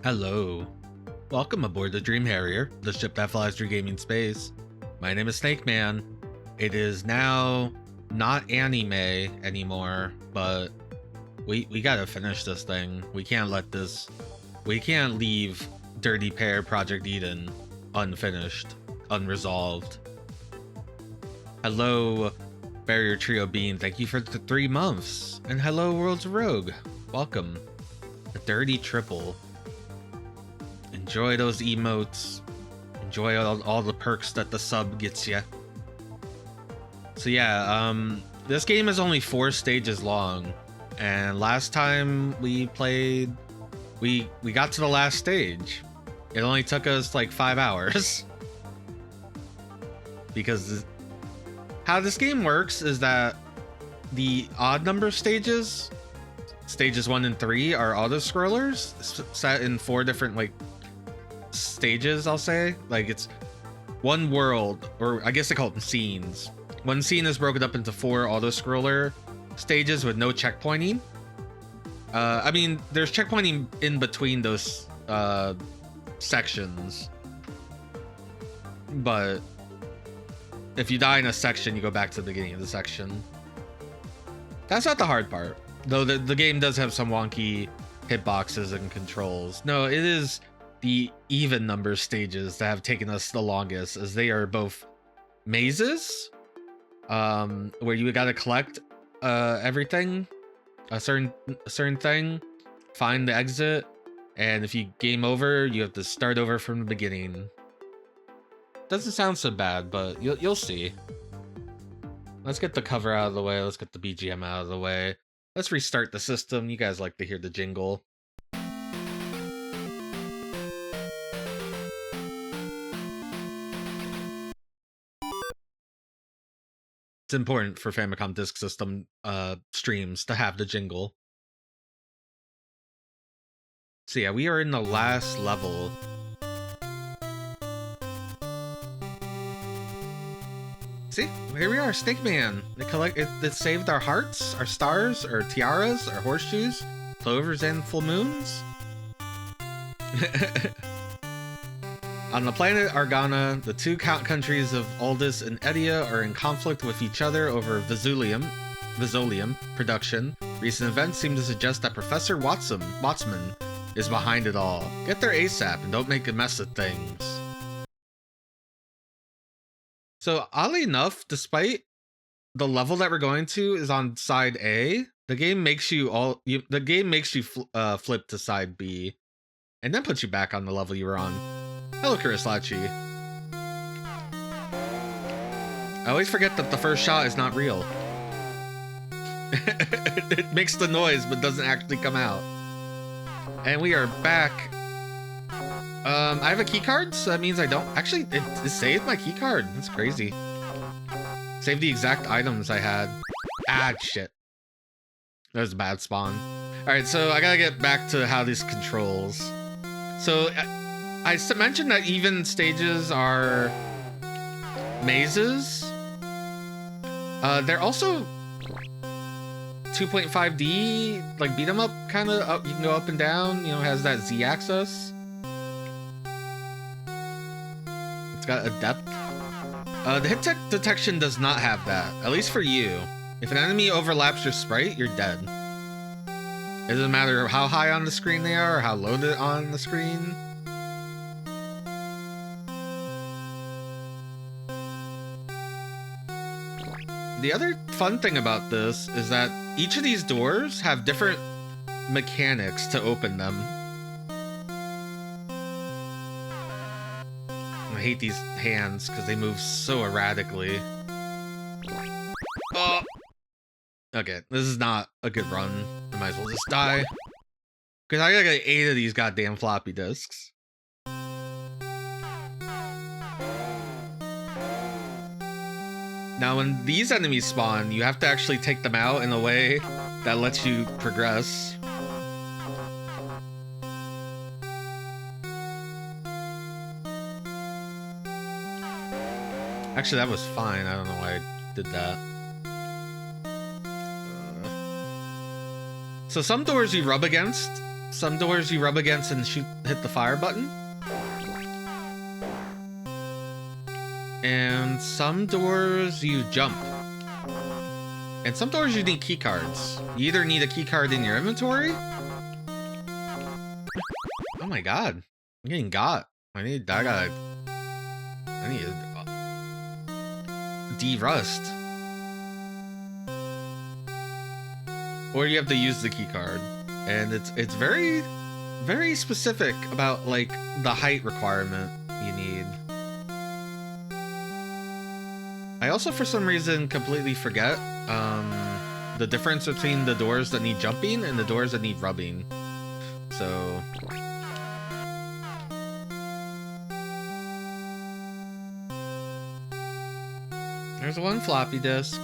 Hello. Welcome aboard the Dream Harrier, the ship that flies through gaming space. My name is Snake Man. It is now not AniMay anymore, but we gotta finish this thing. We can't leave Dirty Pear Project Eden unfinished, unresolved. Hello, Barrier Trio Bean. Thank you for the 3 months. And hello, World's Rogue. Welcome. A dirty triple. Enjoy those emotes. Enjoy all the perks that the sub gets you. So yeah, this game is only 4 stages long, and last time we played, we got to the last stage. It only took us like 5 hours. Because how this game works is that the odd number stages, stages 1 and 3, are auto-scrollers set in 4 different like stages, I'll say. Like it's one world, or I guess they call them scenes. One scene is broken up into 4 auto-scroller stages with no checkpointing. I mean, there's checkpointing in between those sections, but if you die in a section, you go back to the beginning of the section. That's not the hard part, though. The game does have some wonky hitboxes and controls. No, it is the even number stages that have taken us the longest, as they are both mazes, where you gotta collect everything, a certain thing, find the exit, and if you game over, you have to start over from the beginning. Doesn't sound so bad, but you'll see. Let's get the cover out of the way. Let's get the BGM out of the way. Let's restart the system. You guys like to hear the jingle. It's important for Famicom Disk System streams to have the jingle. So yeah, we are in the last level. See, here we are, Snake Man. It saved our hearts, our stars, our tiaras, our horseshoes, clovers, and full moons. On the planet Argana, the 2 countries of Aldous and Edia are in conflict with each other over Visolium production. Recent events seem to suggest that Professor Wattsman is behind it all. Get there ASAP and don't make a mess of things. So oddly enough, despite the level that we're going to is on side A, the game makes you flip to side B, and then puts you back on the level you were on. Hello, Kurislachi. I always forget that the first shot is not real. It makes the noise but doesn't actually come out. And we are back. I have a key card, so that means I don't actually. It saved my key card. That's crazy. Saved the exact items I had. Ah, shit. That was a bad spawn. All right, so I gotta get back to how this controls. So I mentioned that even stages are mazes. They're also 2.5D, like beat 'em up kind of up. You can go up and down. You know, has that Z axis. It's got a depth. The hit detection does not have that, at least for you. If an enemy overlaps your sprite, you're dead. It doesn't matter how high on the screen they are or how low they're on the screen. The other fun thing about this is that each of these doors have different mechanics to open them. I hate these hands because they move so erratically. Oh! Okay, this is not a good run. I might as well just die. Because I gotta get 8 of these goddamn floppy disks. Now, when these enemies spawn, you have to actually take them out in a way that lets you progress. Actually, that was fine. I don't know why I did that. So some doors you rub against Some doors you rub against and hit the fire button. And some doors you jump. And some doors you need key cards. You either need a key card in your inventory. Oh my god. I'm getting got. I need to de-rust. Or you have to use the key card. And it's very, very specific about like the height requirement you need. I also for some reason completely forget the difference between the doors that need jumping and the doors that need rubbing. So there's one floppy disk.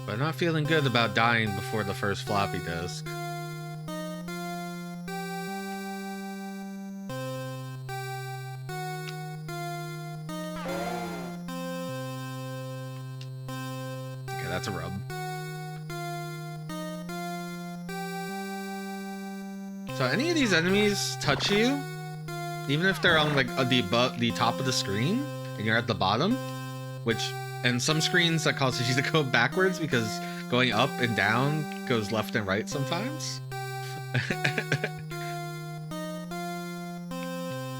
But I'm not feeling good about dying before the first floppy disk. Okay, that's a rub. So any of these enemies touch you, even if they're on like the top of the screen and you're at the bottom, which and some screens that causes you to go backwards because going up and down goes left and right sometimes.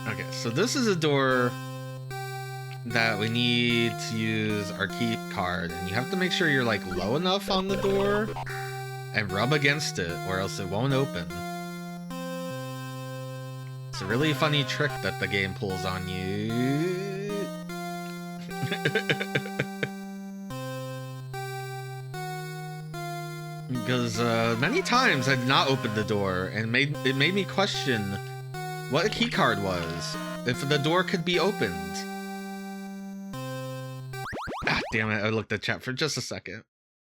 Okay, so this is a door that we need to use our key card, and you have to make sure you're like low enough on the door and rub against it or else it won't open. It's a really funny trick that the game pulls on you. Because many times I did not open the door, and it made me question what a key card was, if the door could be opened. Ah, damn it, I looked at chat for just a second.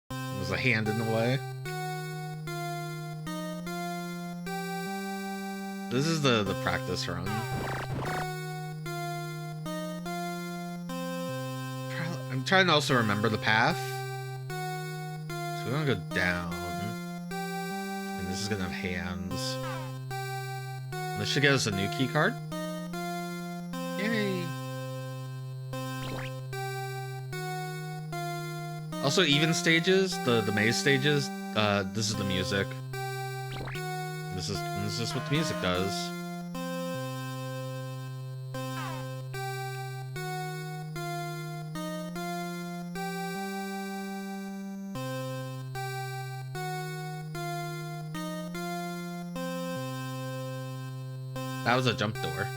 There was a hand in the way. This is the practice run. I'm trying to also remember the path. So we're gonna go down. And this is gonna have hands. And this should get us a new key card. Yay! Also, even stages, the maze stages, this is the music. This is what the music does. That was a jump door.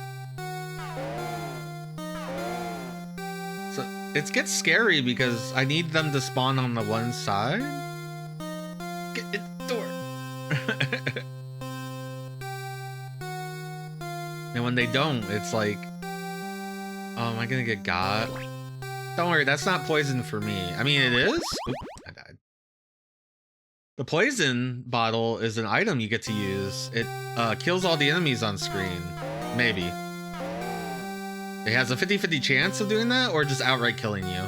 So it gets scary because I need them to spawn on the one side. Get it, door. And when they don't, it's like, oh, am I gonna get got? Don't worry, that's not poison for me. I mean, it is. Oop, I died. The poison bottle is an item you get to use. It kills all the enemies on screen. Maybe. It has a 50-50 chance of doing that, or just outright killing you.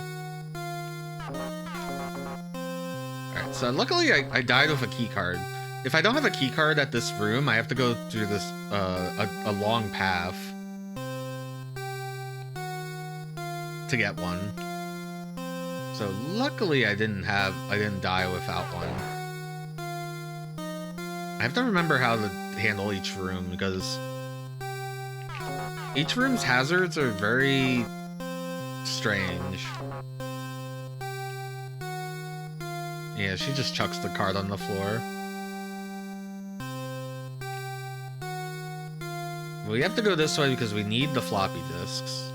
Alright, so luckily I died with a key card. If I don't have a key card at this room, I have to go through this a long path to get one. So luckily I didn't die without one. I have to remember how to handle each room because each room's hazards are very strange. Yeah, she just chucks the card on the floor. We have to go this way because we need the floppy disks.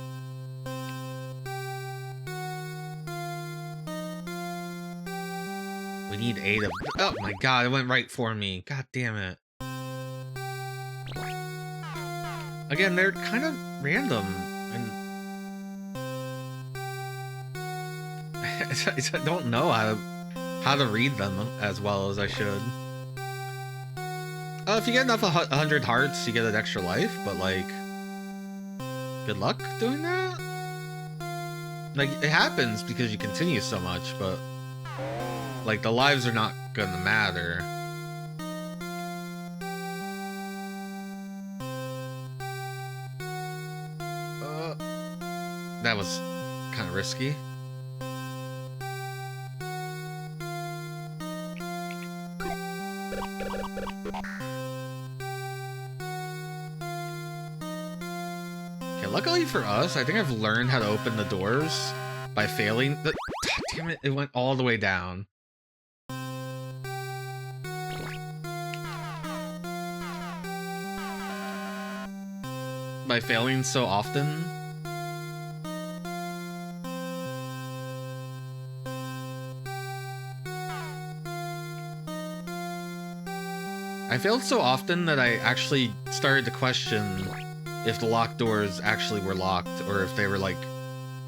We need 8 of them. Oh my god, it went right for me. God damn it. Again, they're kind of random, and I don't know how to read them as well as I should. If you get enough 100 hearts, you get an extra life, but like, good luck doing that? Like, it happens because you continue so much, but like, the lives are not gonna matter. That was kind of risky. Okay, luckily for us, I think I've learned how to open the doors by failing. Damn it, it went all the way down. By failing so often. I failed so often that I actually started to question if the locked doors actually were locked, or if they were like,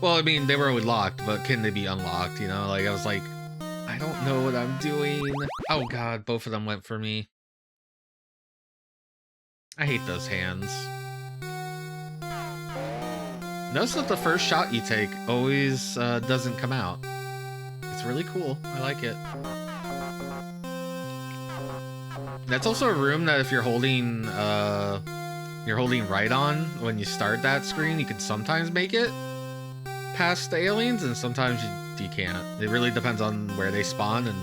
well, I mean, they were always locked, but can they be unlocked, you know? Like, I was like, I don't know what I'm doing. Oh god, both of them went for me. I hate those hands. Notice that the first shot you take always doesn't come out. It's really cool. I like it. That's also a room that if you're holding right on when you start that screen, you can sometimes make it past the aliens, and sometimes you can't. It really depends on where they spawn and.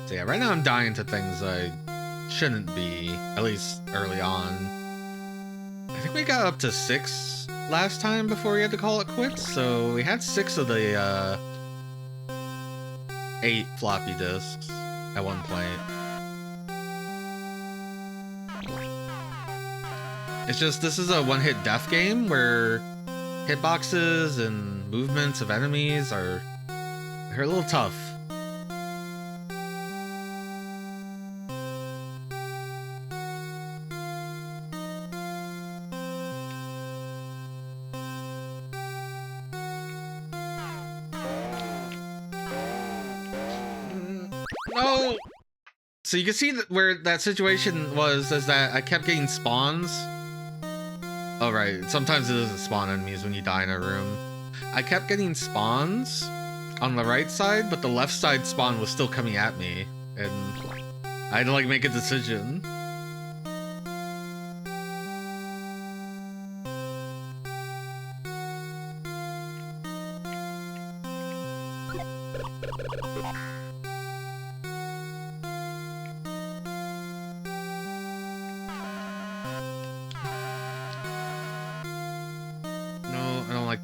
So yeah, right now I'm dying to things I shouldn't be, at least early on. I think we got up to 6 last time before we had to call it quits, so we had 6 of the 8 floppy disks at one point. It's just, this is a one-hit death game where hitboxes and movements of enemies they're a little tough. No! So you can see that where that situation was, is that I kept getting spawns. Oh right, sometimes it doesn't spawn enemies when you die in a room. I kept getting spawns on the right side, but the left side spawn was still coming at me, and I had to like make a decision.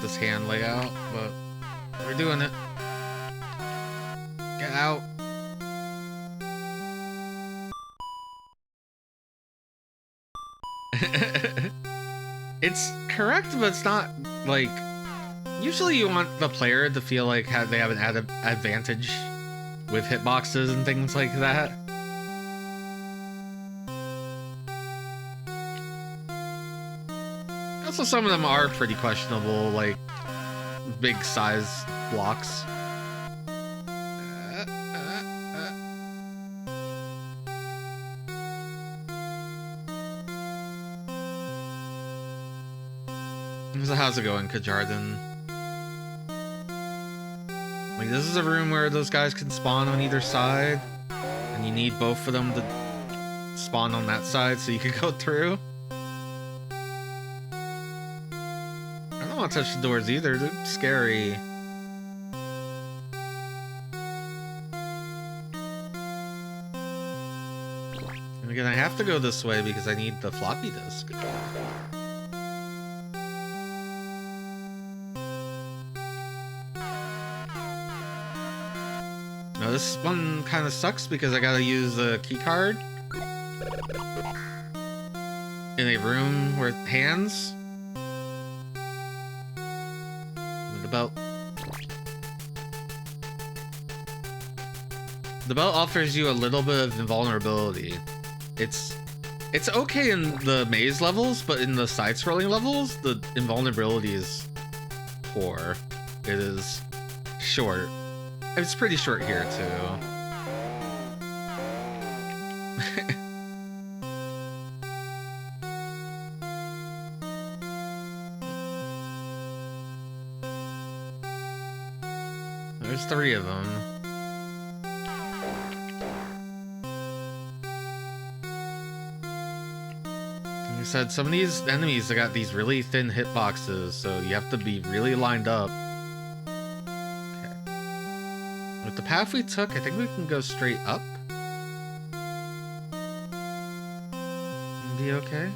This hand layout, but we're doing it. Get out. It's correct, but it's not like. Usually, you want the player to feel like they have an advantage with hitboxes and things like that. Also, some of them are pretty questionable, like big size blocks. So how's it going, Kajardan? Like, this is a room where those guys can spawn on either side, and you need both of them to spawn on that side so you can go through. I don't want to touch the doors either, they're scary. And again, I have to go this way because I need the floppy disk. Now this one kind of sucks because I gotta use a key card in a room with hands. The belt offers you a little bit of invulnerability. It's okay in the maze levels, but in the side-scrolling levels, the invulnerability is poor. It is short. It's pretty short here too. There's 3 of them. Like I said, some of these enemies have got these really thin hitboxes, so you have to be really lined up. Okay. With the path we took, I think we can go straight up. Be okay.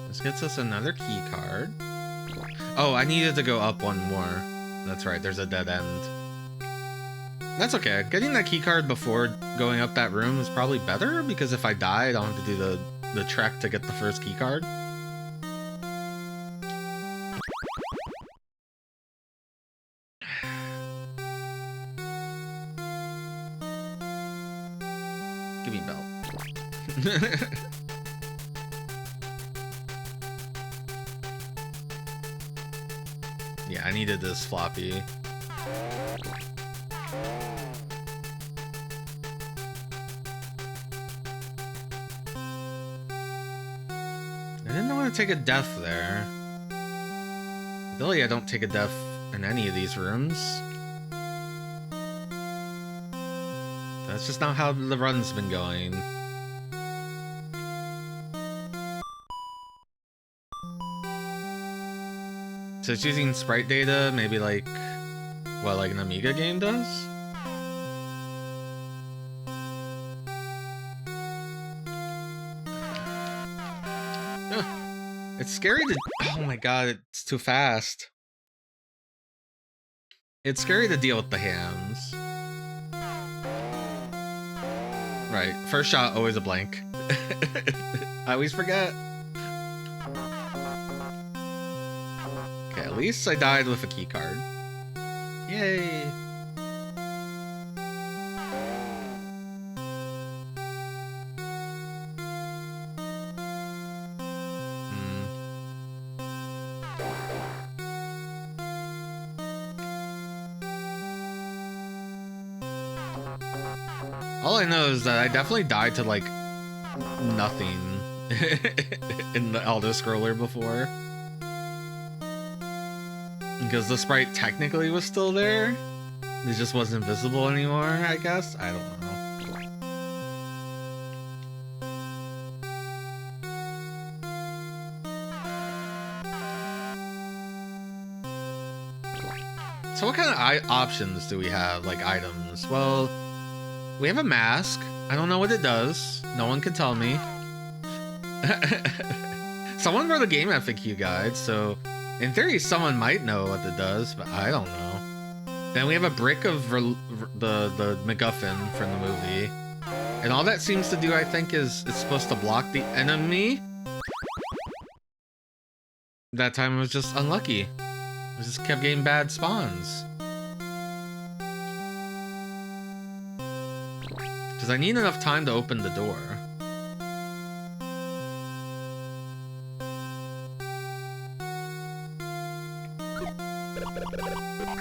This gets us another key card. Oh, I needed to go up one more. That's right, there's a dead end. That's okay. Getting that key card before going up that room is probably better, because if I die, I don't have to do the trek to get the first key card. Give me belt. Yeah, I needed this floppy. I didn't want to take a death there. Really, I don't take a death in any of these rooms. That's just not how the run's been going. So it's using sprite data, maybe like what, like an Amiga game does? It's scary to... Oh my god, it's too fast. It's scary to deal with the hands. Right, first shot, always a blank. I always forget. Okay, at least I died with a key card. Yay! All I know is that I definitely died to, like, nothing in the Elder Scroller before. Because the sprite technically was still there. It just wasn't visible anymore, I guess? I don't know. So what kind of options do we have, like items? Well, we have a mask. I don't know what it does. No one can tell me. Someone wrote a game FAQ guide, so in theory someone might know what it does, but I don't know. Then we have a brick of the MacGuffin from the movie. And all that seems to do, I think, is it's supposed to block the enemy. That time it was just unlucky. It just kept getting bad spawns. Because I need enough time to open the door.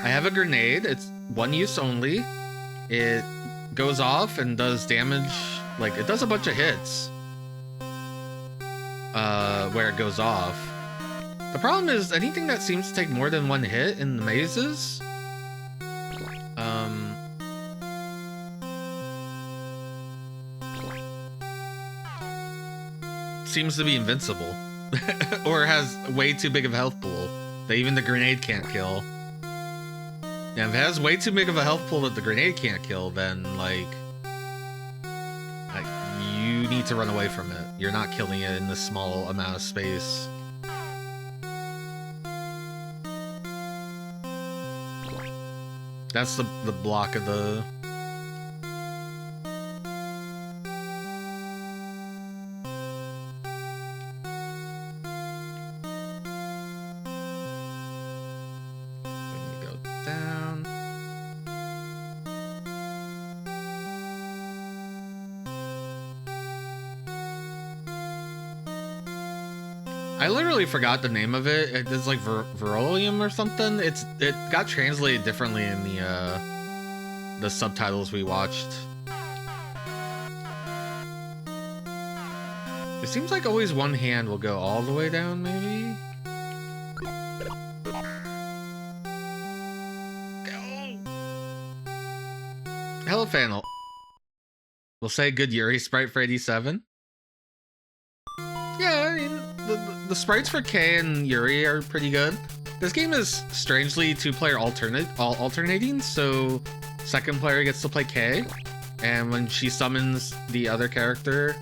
I have a grenade. It's one use only. It goes off and does damage. Like, it does a bunch of hits. Where it goes off. The problem is anything that seems to take more than one hit in the mazes, seems to be invincible. Or has way too big of a health pool that even the grenade can't kill. And if it has way too big of a health pool that the grenade can't kill, then, like, you need to run away from it. You're not killing it in this small amount of space. That's the block of the... Go down. I literally forgot the name of it. It's like Verolium or something. It got translated differently in the subtitles we watched. It seems like always one hand will go all the way down, maybe? Go! Hello, Fanel. We'll say good Yuri sprite for 87. Yeah, I mean, the sprites for Kay and Yuri are pretty good. This game is strangely two-player alternating, so second player gets to play Kay, and when she summons the other character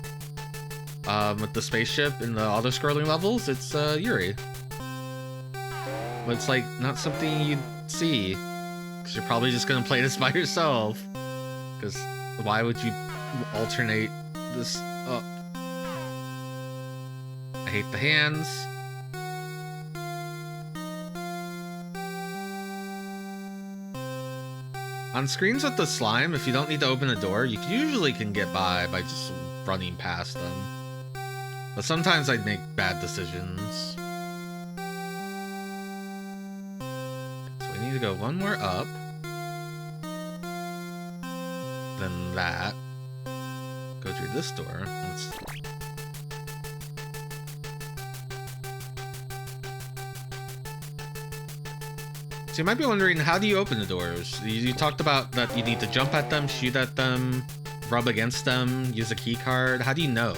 with the spaceship in the auto-scrolling levels, it's Yuri. But it's like not something you'd see, because you're probably just gonna play this by yourself. Because why would you alternate this up? I hate the hands. On screens with the slime, if you don't need to open a door, you usually can get by just running past them. But sometimes I'd make bad decisions. So we need to go one more up. Then that. Go through this door. So you might be wondering, how do you open the doors? You talked about that you need to jump at them, shoot at them, rub against them, use a key card. How do you know?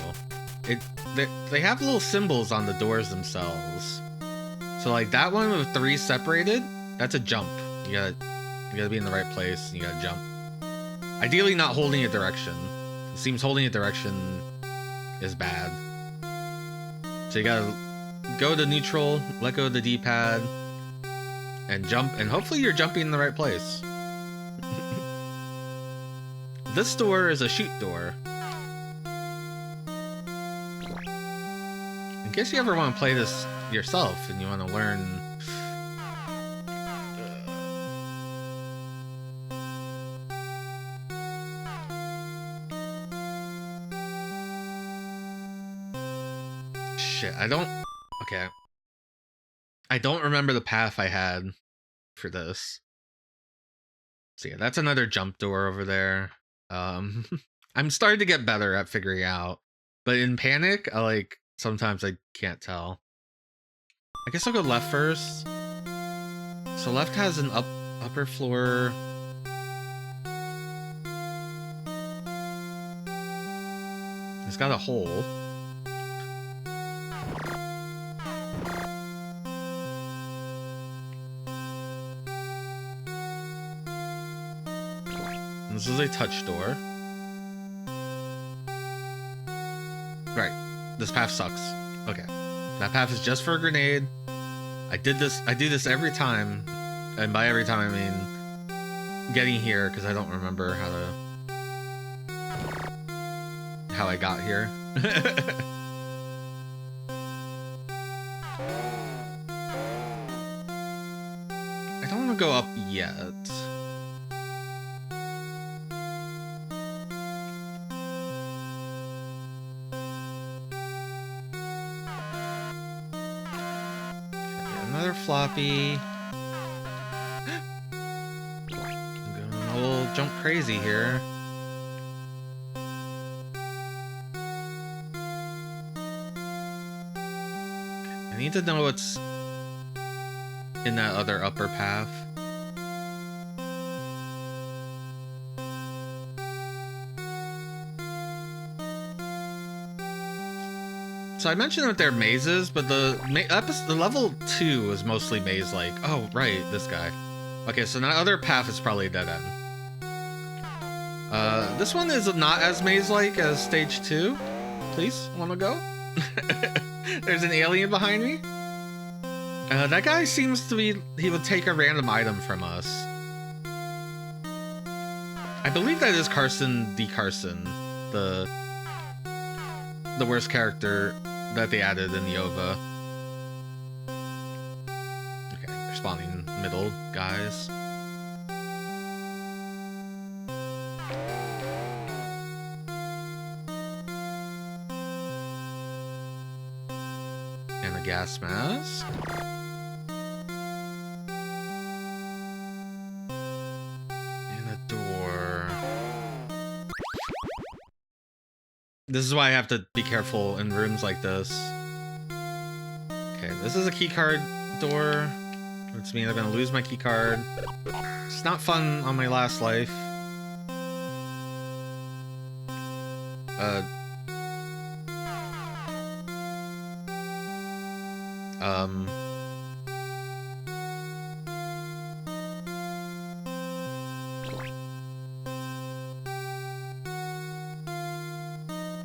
They have little symbols on the doors themselves. So like that one with 3 separated, that's a jump. You gotta be in the right place and you gotta jump. Ideally not holding a direction. It seems holding a direction is bad. So you gotta go to neutral, let go of the D-pad, and jump, and hopefully you're jumping in the right place. This door is a shoot door. In case you ever want to play this yourself and you want to learn... Shit, I don't... Okay. I don't remember the path I had for this. So yeah, that's another jump door over there. I'm starting to get better at figuring out. But in panic, sometimes I can't tell. I guess I'll go left first. So left has an upper floor. It's got a hole. This is a touch door. Right. This path sucks. Okay. That path is just for a grenade. I do this every time. And by every time I mean getting here, because I don't remember how I got here. I don't want to go up yet. Floppy. I'm going a little jump crazy here. I need to know what's in that other upper path. So I mentioned that they're mazes, but the level 2 is mostly maze-like. Oh, right, this guy. Okay, so that other path is probably a dead end. This one is not as maze-like as stage 2. Please, wanna go? There's an alien behind me. That guy seems to be... He would take a random item from us. I believe that is Carson D. Carson, the worst character that they added in the OVA. Okay, they're spawning middle, guys. And a gas mask. And a door. This is why I have to be careful in rooms like this. Okay, this is a keycard door, which means I'm gonna lose my keycard. It's not fun on my last life.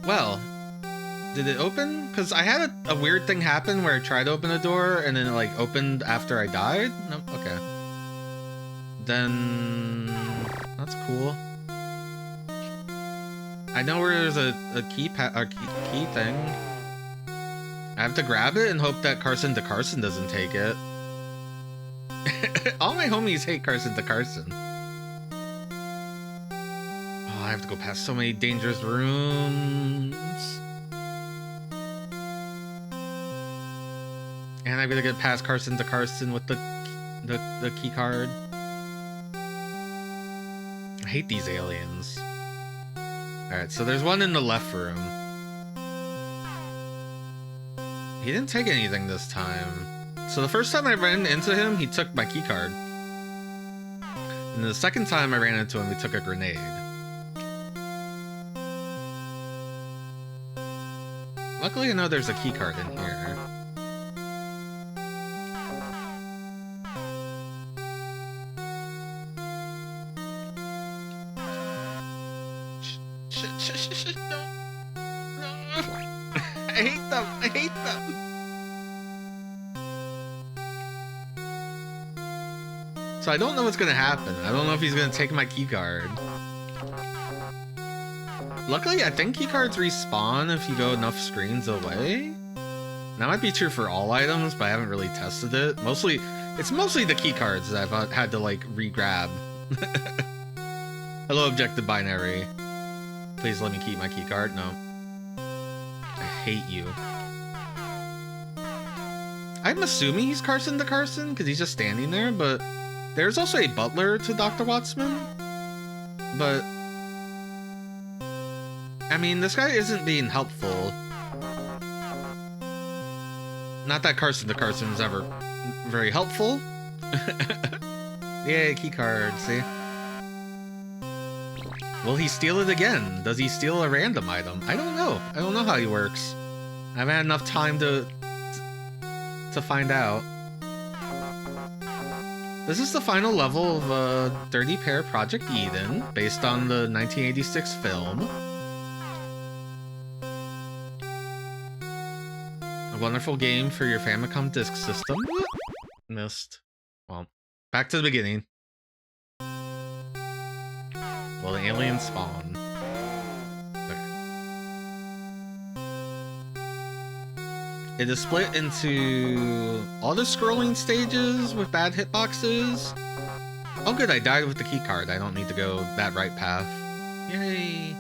Well, did it open? Because I had a weird thing happen where I tried to open a door and then it like opened after I died. No, okay. Then that's cool. I know where there's a key thing. I have to grab it and hope that Carson to Carson doesn't take it. All my homies hate Carson to Carson. Oh, I have to go past so many dangerous rooms. And I'm gonna get past Carson to Carson with the key card. I hate these aliens. Alright, so there's one in the left room. He didn't take anything this time. So the first time I ran into him, he took my keycard. And the second time I ran into him, he took a grenade. Luckily, I know there's a keycard in here. No. I hate them. I hate them. So I don't know what's gonna happen. I don't know if he's gonna take my keycard. Luckily, I think keycards respawn if you go enough screens away. That might be true for all items, but I haven't really tested it. It's mostly the keycards that I've had to like re-grab. Hello, Objective Binary. Please let me keep my keycard. No. I hate you. I'm assuming he's Carson to Carson because he's just standing there, but there's also a butler to Dr. Wattsman. But I mean, this guy isn't being helpful. Not that Carson to Carson is ever very helpful. Yay, keycard, see? Will he steal it again? Does he steal a random item? I don't know. I don't know how he works. I haven't had enough time to find out. This is the final level of Dirty Pair Project Eden, based on the 1986 film. A wonderful game for your Famicom Disk System. Missed. Well, back to the beginning. Well, the aliens spawn. Okay. It is split into auto-scrolling stages with bad hitboxes. Oh good, I died with the keycard. I don't need to go that right path. Yay!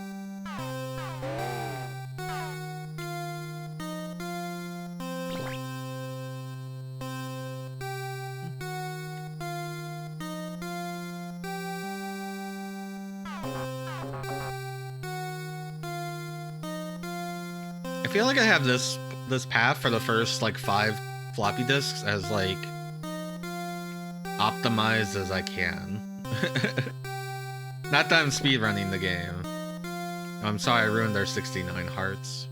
I feel like I have this path for the first like 5 floppy disks as like optimized as I can. Not that I'm speedrunning the game. I'm sorry I ruined their 69 hearts.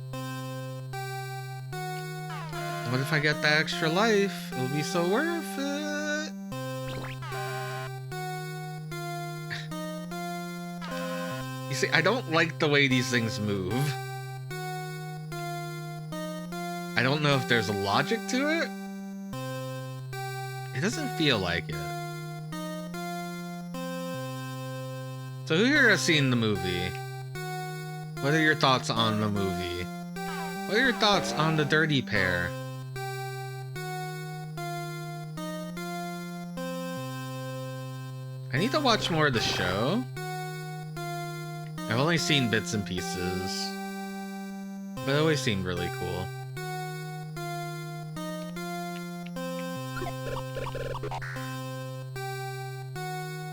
What if I get that extra life? It'll be so worth it. You see, I don't like the way these things move. I don't know if there's a logic to it. It doesn't feel like it. So who here has seen the movie? What are your thoughts on the movie? What are your thoughts on the Dirty Pair? I need to watch more of the show. I've only seen bits and pieces, but it always seemed really cool.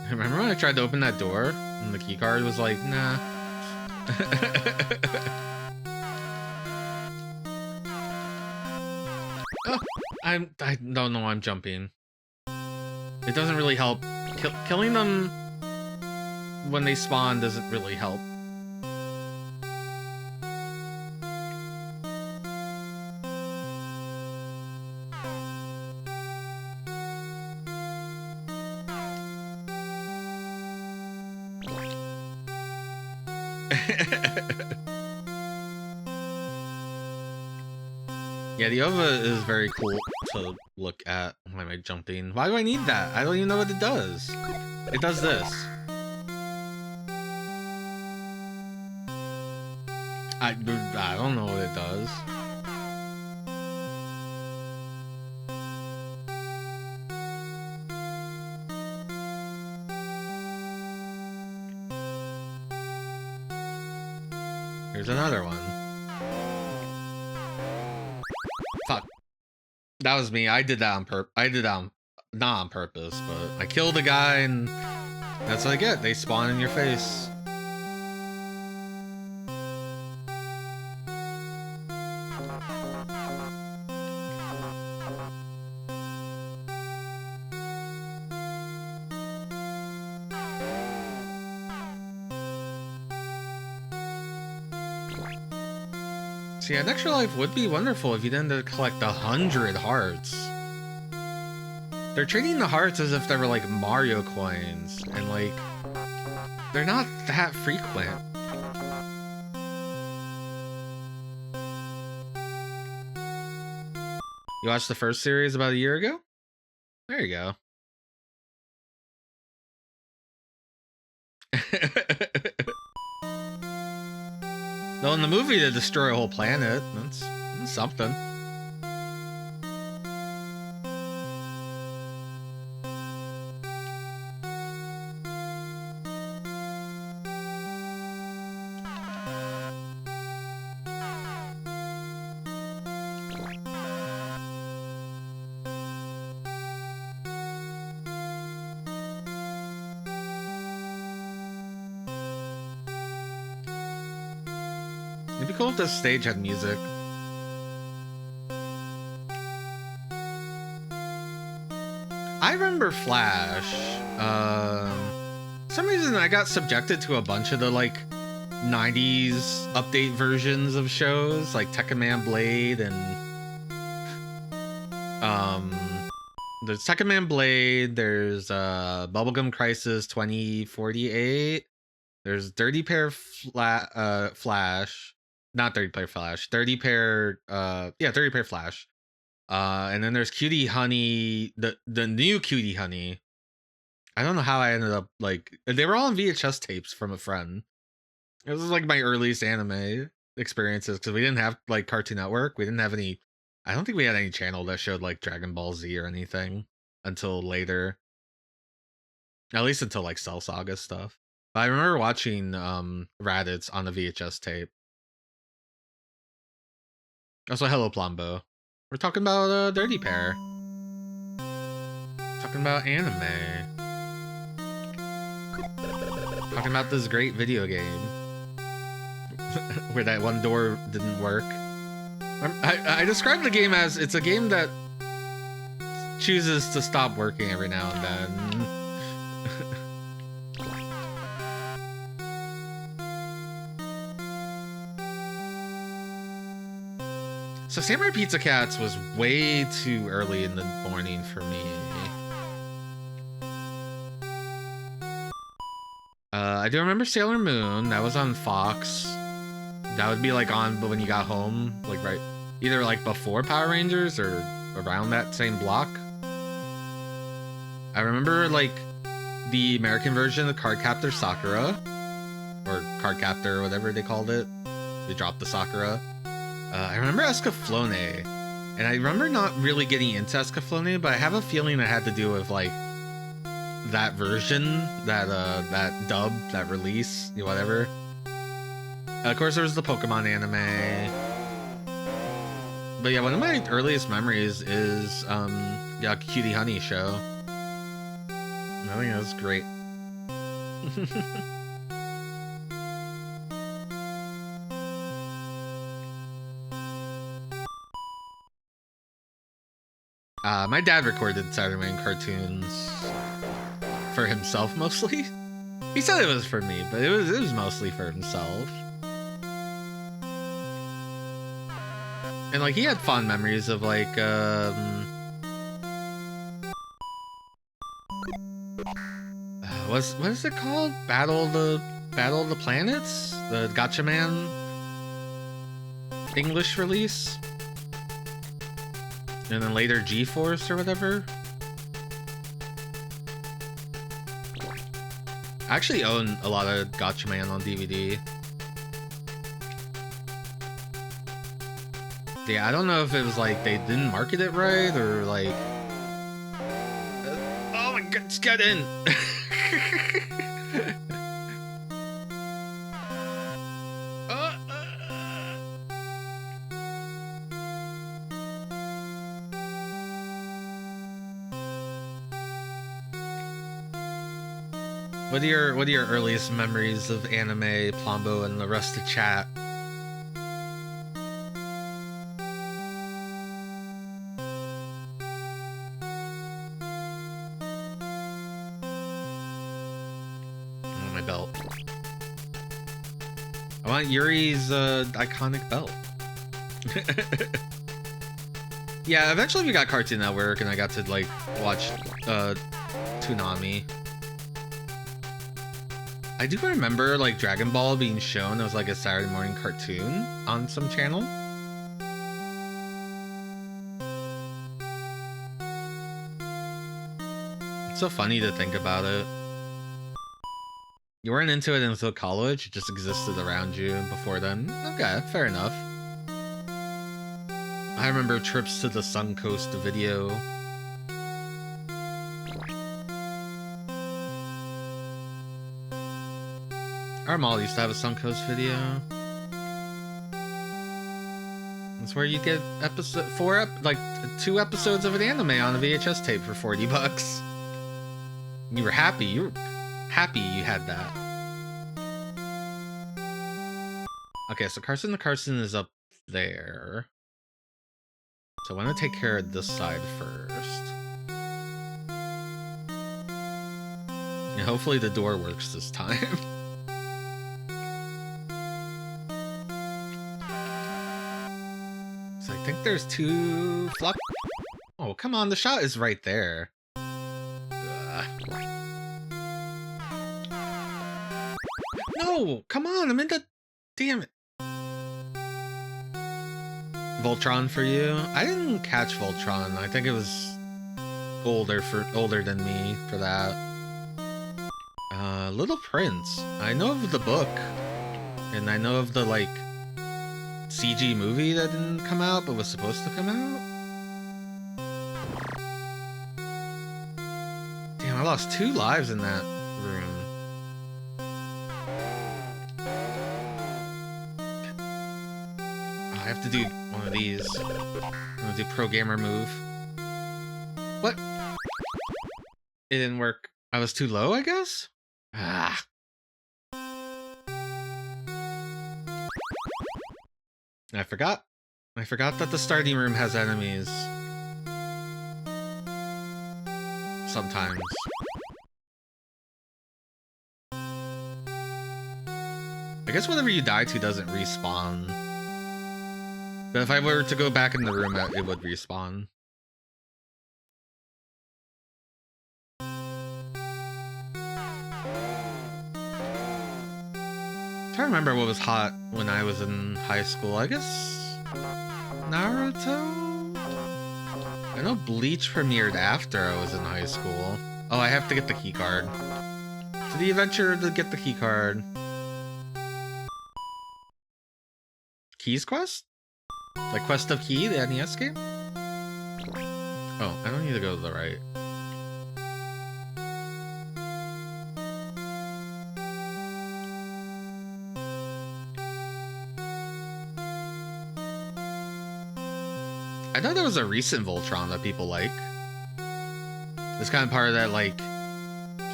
Remember when I tried to open that door and the keycard was like, nah. I don't know. I'm jumping. It doesn't really help. Killing them when they spawn doesn't really help. Yeah, the OVA is very cool to look at. Why am I jumping? Why do I need that? I don't even know what it does. It does this. I don't know what it does. Here's another one. Fuck. That was me. I did that on not on purpose, but I killed a guy and that's what I get. They spawn in your face. See, an extra life would be wonderful if you didn't collect 100 hearts. They're treating the hearts as if they were like Mario coins, and like, they're not that frequent. You watched the first series about a year ago? There you go. Though in the movie they destroy a whole planet. That's something. It'd be cool if this stage had music. I remember Flash. For some reason I got subjected to a bunch of the like 90s update versions of shows like Tekken Man Blade and there's Tekken Man Blade, there's Bubblegum Crisis 2048, there's Dirty Pair Flash. Not 30 Pair Flash, 30 Pair, 30 Pair Flash. And then there's Cutie Honey, the new Cutie Honey. I don't know how I ended up, like, they were all on VHS tapes from a friend. It was like my earliest anime experiences, because we didn't have, like, Cartoon Network. We didn't have any, I don't think we had any channel that showed, like, Dragon Ball Z or anything until later. At least until, like, Cell Saga stuff. But I remember watching Raditz on the VHS tape. Also, hello, Plombo. We're talking about Dirty Pair. Talking about AniMay. Talking about this great video game. Where that one door didn't work. I described the game as, it's a game that chooses to stop working every now and then. So Samurai Pizza Cats was way too early in the morning for me. I do remember Sailor Moon. That was on Fox. That would be like on, but when you got home, like right, either like before Power Rangers or around that same block. I remember like the American version of Cardcaptor Sakura, or Cardcaptor, whatever they called it. They dropped the Sakura. I remember Escaflowne, and I remember not really getting into Escaflowne, but I have a feeling it had to do with like that version, that dub, that release, whatever. Of course, there was the Pokemon anime. But yeah, one of my earliest memories is yeah, Cutie Honey show. I think that was great. My dad recorded Saturday morning cartoons for himself mostly. He said it was for me, but it was mostly for himself. And like he had fond memories of like what is it called? Battle of the Planets? The Gatchaman English release? And then later G-Force or whatever. I actually own a lot of Gatchaman on DVD. Yeah, I don't know if it was like they didn't market it right or like... oh my god, just get in! What are your earliest memories of AniMay, Plombo, and the rest of chat? Oh, my belt. I want Yuri's iconic belt. Yeah, eventually we got Cartoon Network, and I got to like watch Toonami. I do remember like Dragon Ball being shown as like a Saturday morning cartoon on some channel. It's so funny to think about it. You weren't into it until college, it just existed around you before then. Okay, fair enough. I remember trips to the Suncoast video. Our mall used to have a Suncoast video. That's where you get two episodes of an anime on a VHS tape for 40 bucks. You were happy. You were happy you had that. Okay, so Carson the Carson is up there. So I want to take care of this side first. And hopefully the door works this time. So I think there's two flop. Oh, come on, the shot is right there. No, come on, I'm in the... Damn it. Voltron for you? I didn't catch Voltron. I think it was older than me for that. Little Prince. I know of the book. And I know of the, like, CG movie that didn't come out, but was supposed to come out? Damn, I lost 2 lives in that room. Oh, I have to do one of these. I'm gonna do Pro Gamer move. What? It didn't work. I was too low, I guess? Ah. I forgot that the starting room has enemies. Sometimes. I guess whatever you die to doesn't respawn. But if I were to go back in the room, it would respawn. I'm trying to remember what was hot when I was in high school. I guess Naruto? I know Bleach premiered after I was in high school. Oh, I have to get the keycard. To the adventure to get the keycard. Keys Quest? Like Quest of Key, the NES game? Oh, I don't need to go to the right. I know there was a recent Voltron that people like. It's kind of part of that, like,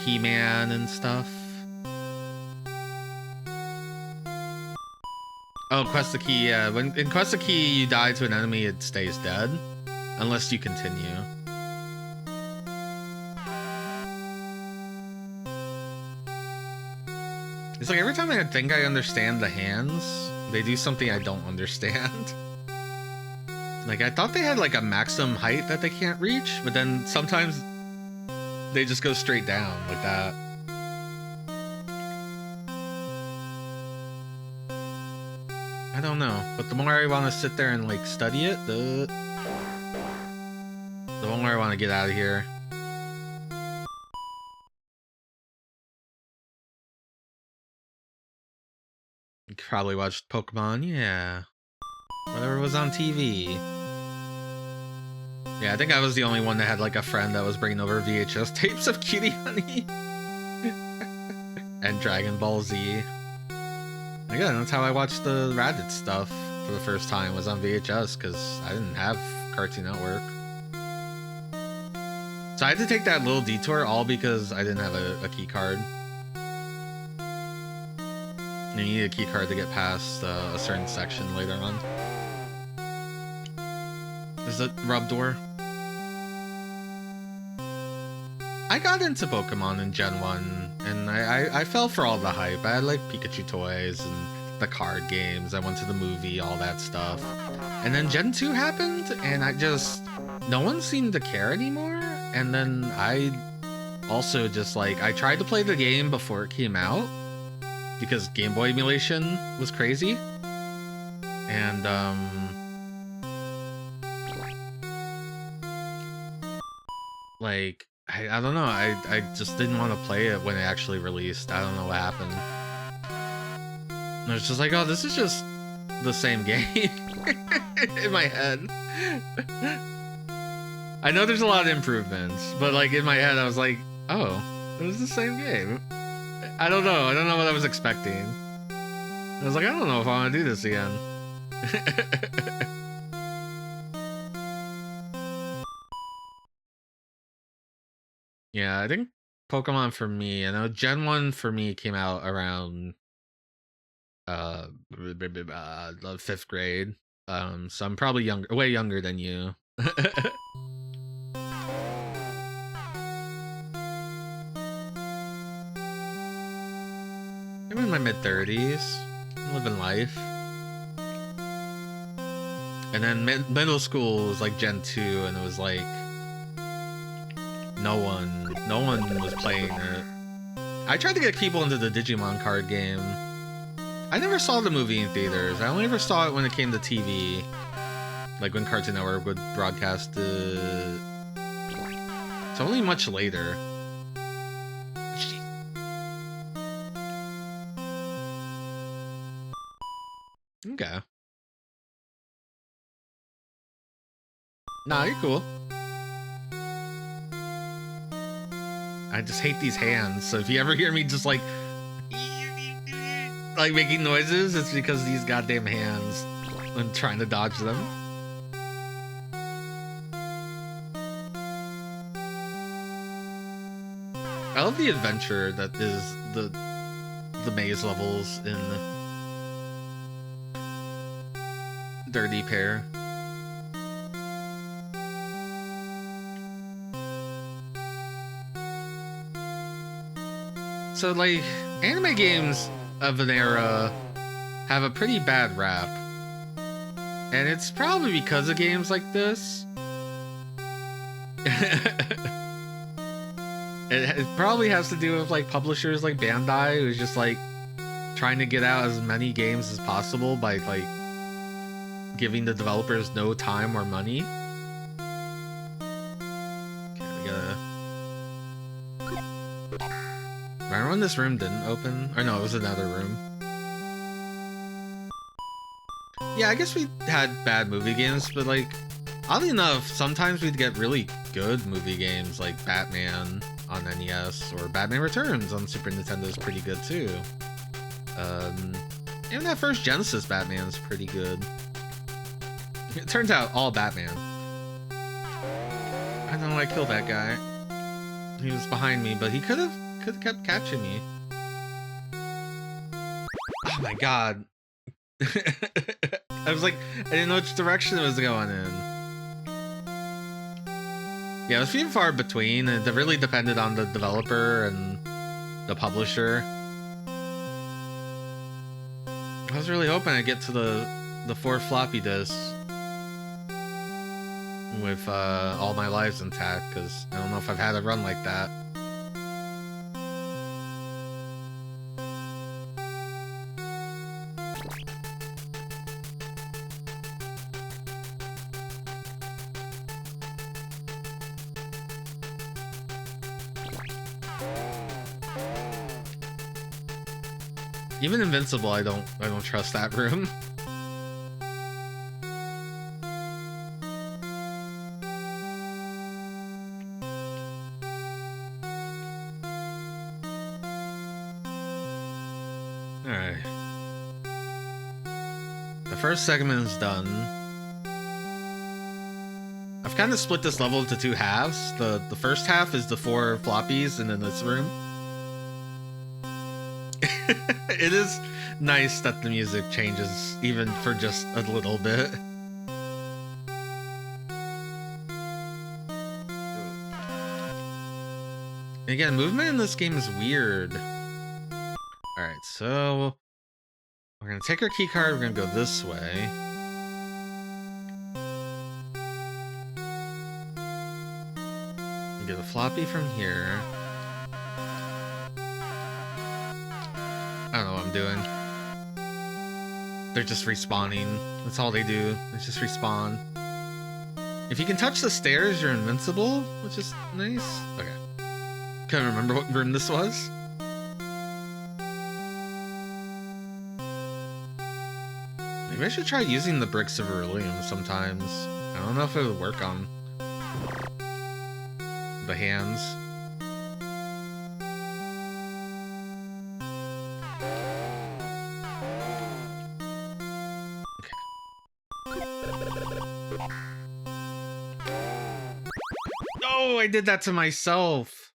He-Man and stuff. Oh, Quest of Key, yeah. When in Quest of Key you die to an enemy, it stays dead. Unless you continue. It's like every time I think I understand the hands, they do something I don't understand. Like, I thought they had like a maximum height that they can't reach, but then sometimes they just go straight down like that. I don't know, but the more I want to sit there and like study it, the more I want to get out of here. You probably watched Pokemon, yeah. Whatever was on TV. Yeah, I think I was the only one that had like a friend that was bringing over VHS tapes of Cutie Honey and Dragon Ball Z. Again, that's how I watched the Raditz stuff for the first time, was on VHS, because I didn't have Cartoon Network. So I had to take that little detour all because I didn't have a key card. And you need a key card to get past a certain section later on. Is it Rub Door? I got into Pokemon in Gen 1, and I fell for all the hype. I had like Pikachu toys and the card games. I went to the movie, all that stuff. And then Gen 2 happened, and no one seemed to care anymore. And then I also just like, I tried to play the game before it came out, because Game Boy emulation was crazy. And like, I don't know, I just didn't want to play it when it actually released. I don't know what happened. And I was just like, oh, this is just the same game in my head. I know there's a lot of improvements, but like in my head I was like, oh, it was the same game. I don't know what I was expecting. I was like, I don't know if I want to do this again. Yeah, I think Pokemon for me, I know Gen 1 for me came out around the 5th grade. So I'm probably younger, way younger than you. I'm in my mid-30s, living life. And then middle school was like Gen 2, and it was like no one was playing it. I tried to get people into the Digimon card game. I never saw the movie in theaters. I only ever saw it when it came to TV, like when Cartoon Network would broadcast it. It's only much later. Okay. Nah, you're cool. I just hate these hands, so if you ever hear me just like making noises, it's because these goddamn hands, I'm trying to dodge them. I love the adventure that is the maze levels in Dirty Pair. So like, anime games of an era have a pretty bad rap, and it's probably because of games like this. It probably has to do with like publishers like Bandai, who's just like trying to get out as many games as possible by like giving the developers no time or money. Okay, we gotta... Remember when this room didn't open? Or no, it was another room. Yeah, I guess we had bad movie games, but like, oddly enough, sometimes we'd get really good movie games like Batman on NES, or Batman Returns on Super Nintendo is pretty good too. Even that first Genesis Batman's pretty good. It turns out all Batman. I don't know why I killed that guy. He was behind me, but he could have kept catching me. Oh my god. I was like, I didn't know which direction it was going in. Yeah, it was few and far between. It really depended on the developer and the publisher. I was really hoping I'd get to the 4 floppy disks with all my lives intact, because I don't know if I've had a run like that. Even Invincible, I don't trust that room. Alright. The first segment is done. I've kind of split this level into 2 halves. The first half is the 4 floppies and then this room. It is nice that the music changes even for just a little bit. Again, movement in this game is weird. Alright, so we're gonna take our key card, we're gonna go this way. Get a floppy from here. I don't know what I'm doing. They're just respawning. That's all they do. They just respawn. If you can touch the stairs, you're invincible, which is nice. Okay. Can't remember what room this was. Maybe I should try using the bricks of beryllium sometimes. I don't know if it would work on the hands. Oh, I did that to myself.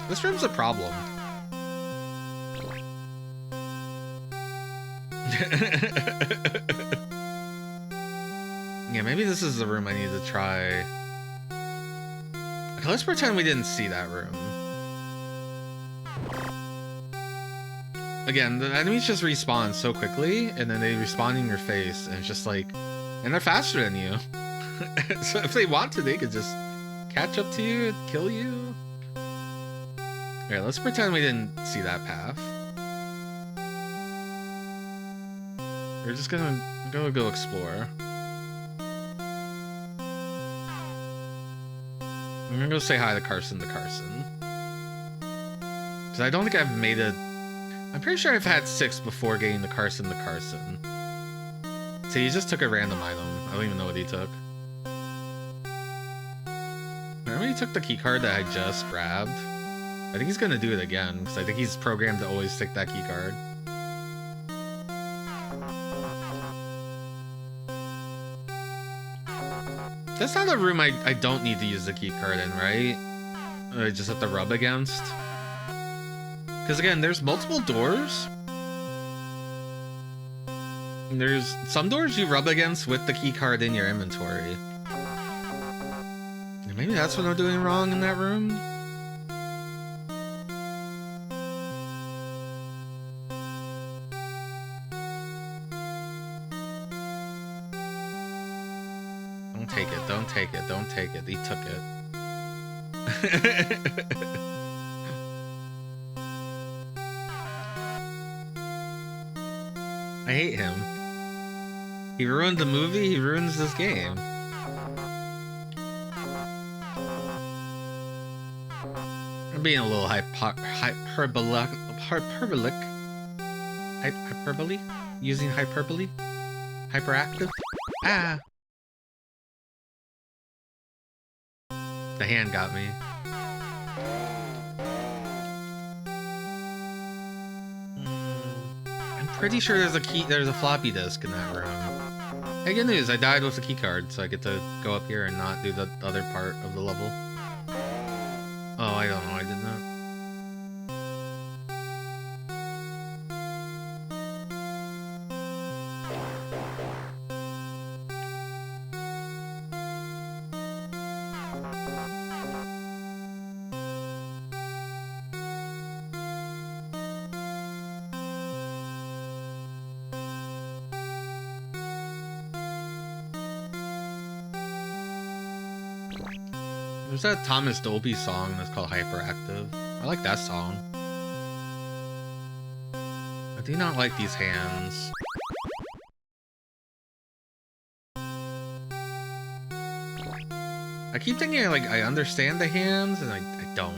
This room's a problem. Yeah, maybe this is the room I need to try. Okay, let's pretend we didn't see that room. Again, the enemies just respawn so quickly, and then they respawn in your face, and it's just like... And they're faster than you. So if they want to, they could just catch up to you and kill you. Alright, let's pretend we didn't see that path. We're just gonna go explore. I'm gonna go say hi to Carson. Because I don't think I've made it... I'm pretty sure I've had 6 before getting the Carson. So he just took a random item. I don't even know what he took. Remember he took the key card that I just grabbed? I think he's gonna do it again, because I think he's programmed to always take that key card. That's not a room I don't need to use the key card in, right? I just have to rub against. Because again, there's multiple doors. And there's some doors you rub against with the key card in your inventory. And maybe that's what I'm doing wrong in that room. Don't take it. He took it. I hate him. He ruined the movie, he ruins this game. I'm being a little hyperbole? Using hyperbole? Hyperactive? Ah! The hand got me. I'm pretty sure there's a floppy disk in that room. Hey, good news, I died with the key card, so I get to go up here and not do the other part of the level. Oh, I don't know, I did not. There's that Thomas Dolby song that's called Hyperactive. I like that song. I do not like these hands. I keep thinking like I understand the hands, and I don't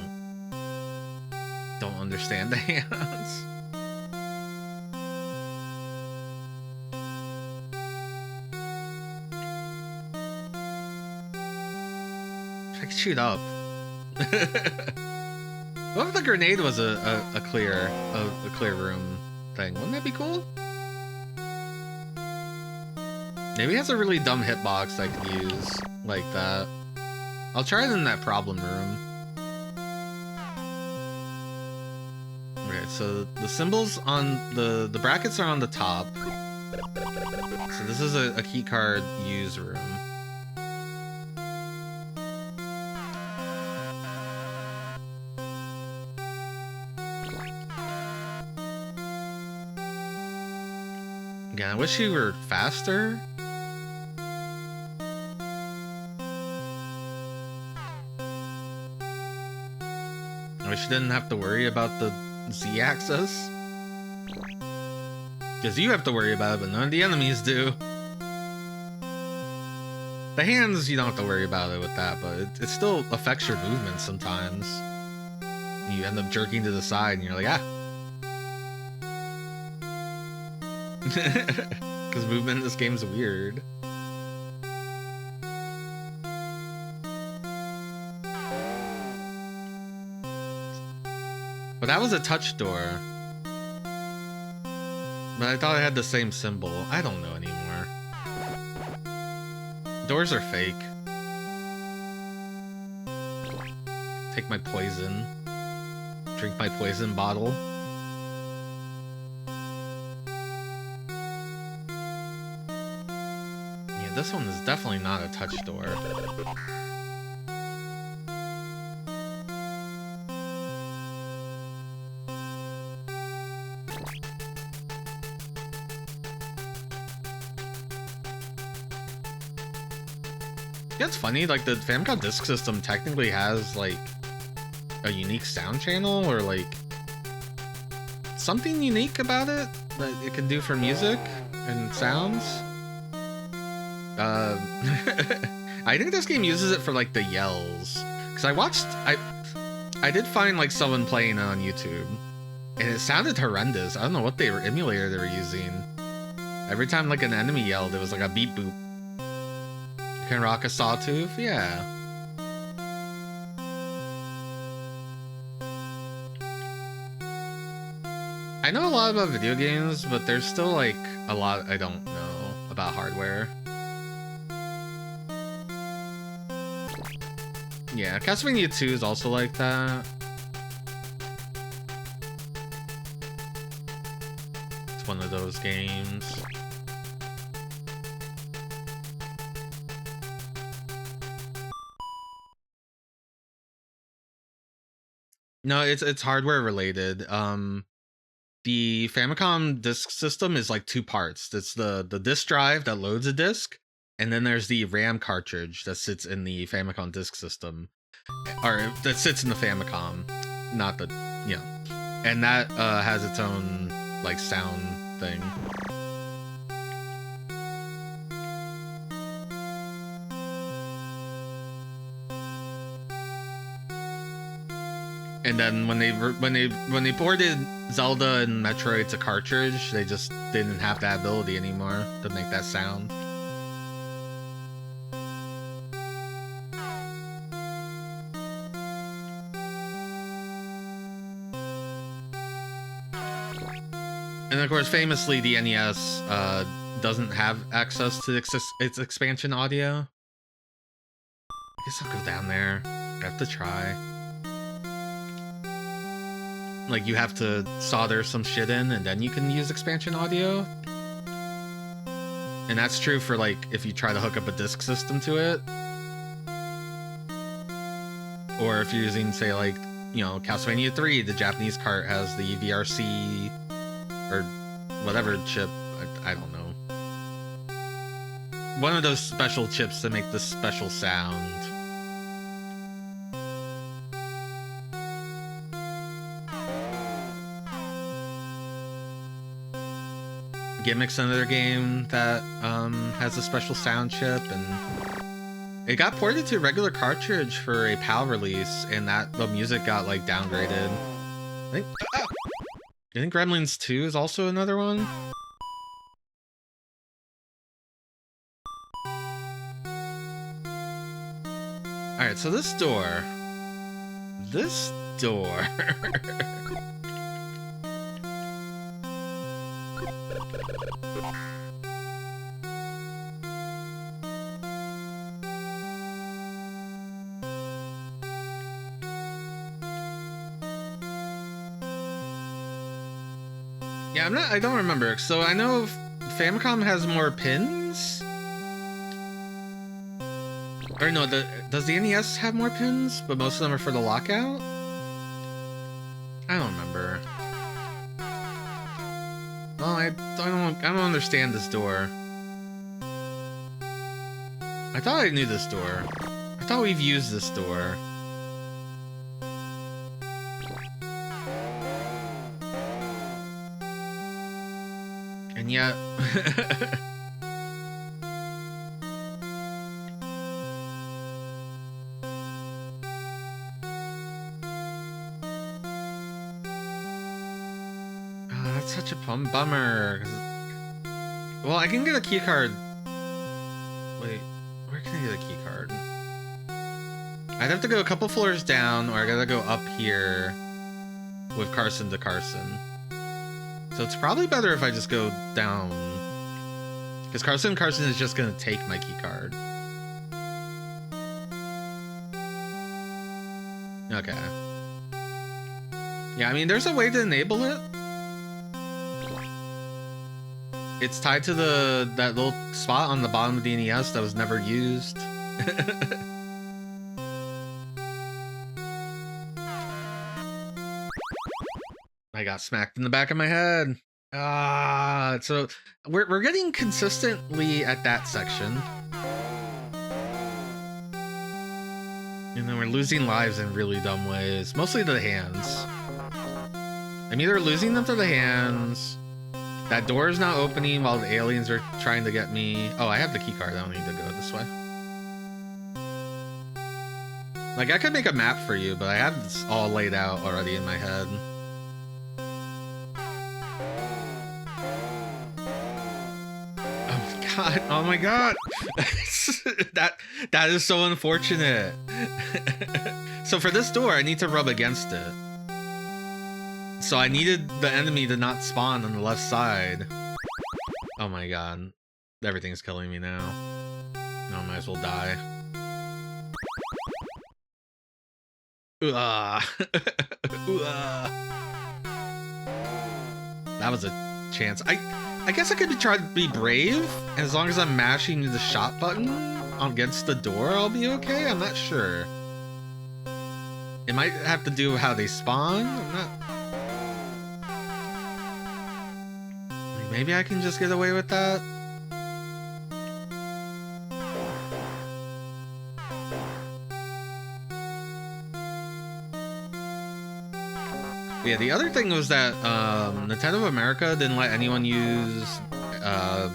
understand the hands. I could shoot up. What if the grenade was a clear room thing? Wouldn't that be cool? Maybe it has a really dumb hitbox I could use like that. I'll try it in that problem room. Okay, so the symbols on the brackets are on the top. So this is a keycard use room. Again, I wish you were faster. I wish you didn't have to worry about the Z-axis. Because you have to worry about it, but none of the enemies do. The hands, you don't have to worry about it with that, but it still affects your movement sometimes. You end up jerking to the side, and you're like, ah. Because movement in this game is weird. But that was a touch door. But I thought it had the same symbol. I don't know anymore. Doors are fake. Take my poison. Drink my poison bottle. Yeah, this one is definitely not a touch door. Yeah, it's funny, like the Famicom Disk System technically has like a unique sound channel, or like something unique about it that it can do for music and sounds. I think this game uses it for like the yells, because I did find like someone playing it on YouTube, and it sounded horrendous. I don't know what emulator they were using. Every time like an enemy yelled, it was like a beep boop. Can rock a sawtooth? Yeah. I know a lot about video games, but there's still like a lot I don't know about hardware. Yeah, Castlevania 2 is also like that. It's one of those games. No, it's hardware related. The Famicom Disk System is like two parts. It's the disk drive that loads a disc, and then there's the RAM cartridge that sits in the Famicom Disk System, or that sits in the Famicom, not the, you know, and that has its own like sound thing. And then when they ported Zelda and Metroid to cartridge, they just didn't have that ability anymore to make that sound. And of course, famously, the NES doesn't have access to its expansion audio. I guess I'll go down there. I have to try. Like, you have to solder some shit in, and then you can use expansion audio. And that's true for, like, if you try to hook up a disk system to it. Or if you're using, say, like, you know, Castlevania 3, the Japanese cart has the VRC, or whatever chip, I don't know. One of those special chips that make this special sound. Gimmick's another game that has a special sound chip, and it got ported to regular cartridge for a PAL release, and that the music got like downgraded. I think Gremlins 2 is also another one. Alright, so this door. Yeah, I don't remember. So I know Famicom has more pins. Or no, does the NES have more pins? But most of them are for the lockout? I don't remember. Well, I don't understand this door. I thought I knew this door. I thought we've used this door. And yet... that's such a bummer. Well, I can get a key card. Wait, where can I get a key card? I'd have to go a couple floors down, or I gotta go up here with Carson to Carson. So it's probably better if I just go down. Because Carson is just gonna take my key card. Okay. Yeah, I mean, there's a way to enable it. It's tied to that little spot on the bottom of the NES that was never used. I got smacked in the back of my head. So we're getting consistently at that section. And then we're losing lives in really dumb ways. Mostly to the hands. I'm either losing them to the hands. That door is not opening while the aliens are trying to get me. Oh, I have the key card. I don't need to go this way. Like, I could make a map for you, but I have this all laid out already in my head. Oh my god. Oh my god. that is so unfortunate. So for this door, I need to rub against it. So I needed the enemy to not spawn on the left side. Oh my god. Everything's killing me now. No, I might as well die. That was a chance. I guess I could try to be brave. As long as I'm mashing the shot button against the door, I'll be okay? I'm not sure. It might have to do with how they spawn. I'm not... Maybe I can just get away with that. Yeah, the other thing was that Nintendo of America didn't let anyone use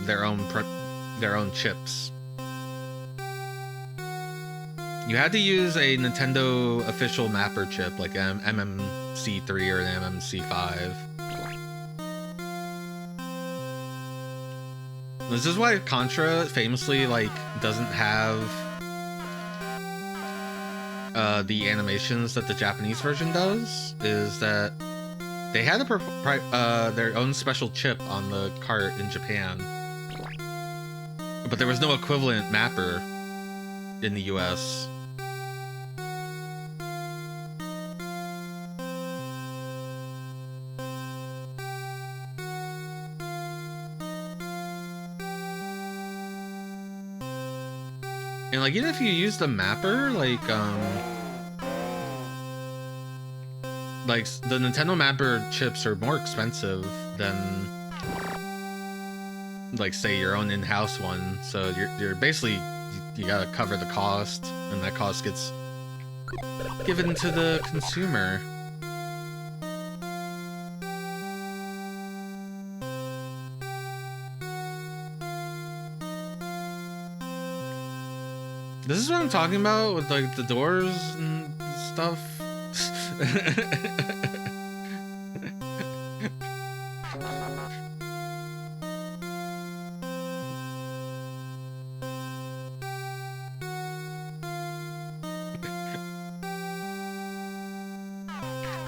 their own chips. You had to use a Nintendo official mapper chip, like an MMC3 or an MMC5. This is why Contra famously doesn't have the animations that the Japanese version does. Is that they had their own special chip on the cart in Japan, but there was no equivalent mapper in the US. And even if you use the mapper, the Nintendo mapper chips are more expensive than say your own in-house one. So you're basically, you gotta cover the cost, and that cost gets given to the consumer. This is what I'm talking about with like the doors and stuff.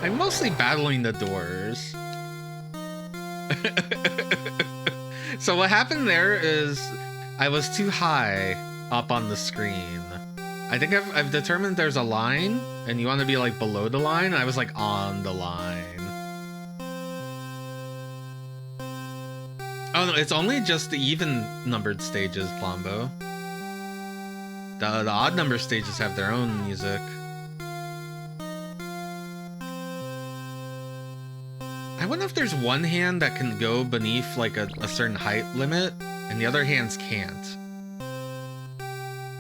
I'm mostly battling the doors. So what happened there is I was too high up on the screen. I think I've determined there's a line and you want to be like below the line. I was like on the line. Oh no, it's only just the even numbered stages, Plombo. The odd number stages have their own music. I wonder if there's one hand that can go beneath like a certain height limit and the other hands can't.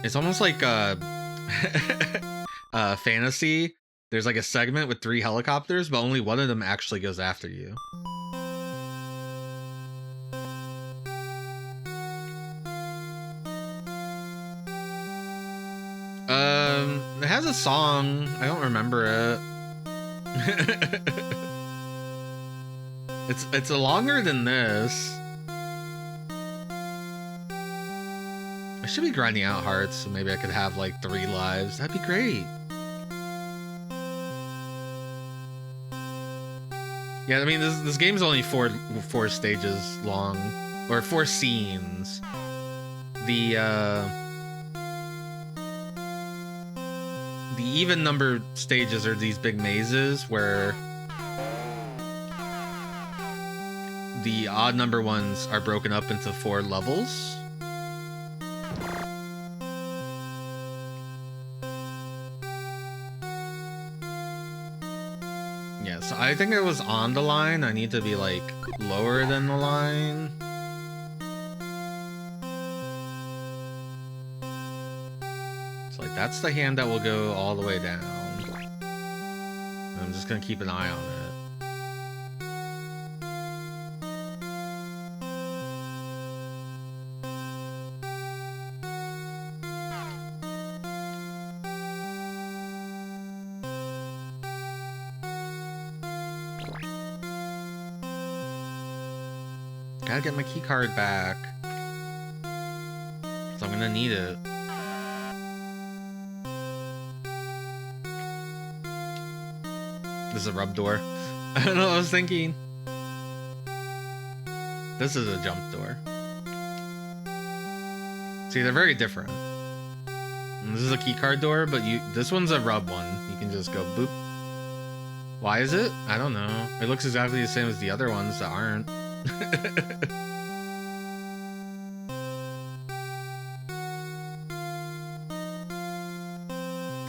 It's almost like fantasy. There's like a segment with 3 helicopters, but only one of them actually goes after you. It has a song. I don't remember it. It's longer than this. I should be grinding out hearts, so maybe I could have like 3 lives. That'd be great. Yeah, I mean this game's only four stages long, or 4 scenes. The even numbered stages are these big mazes where the odd number ones are broken up into 4 levels. Yeah, so I think it was on the line. I need to be like lower than the line. So like that's the hand that will go all the way down. I'm just gonna keep an eye on it. Gotta get my key card back. So I'm gonna need it. This is a rub door. I don't know what I was thinking. This is a jump door. See, they're very different. And this is a key card door, but this one's a rub one. You can just go boop. Why is it? I don't know. It looks exactly the same as the other ones that aren't.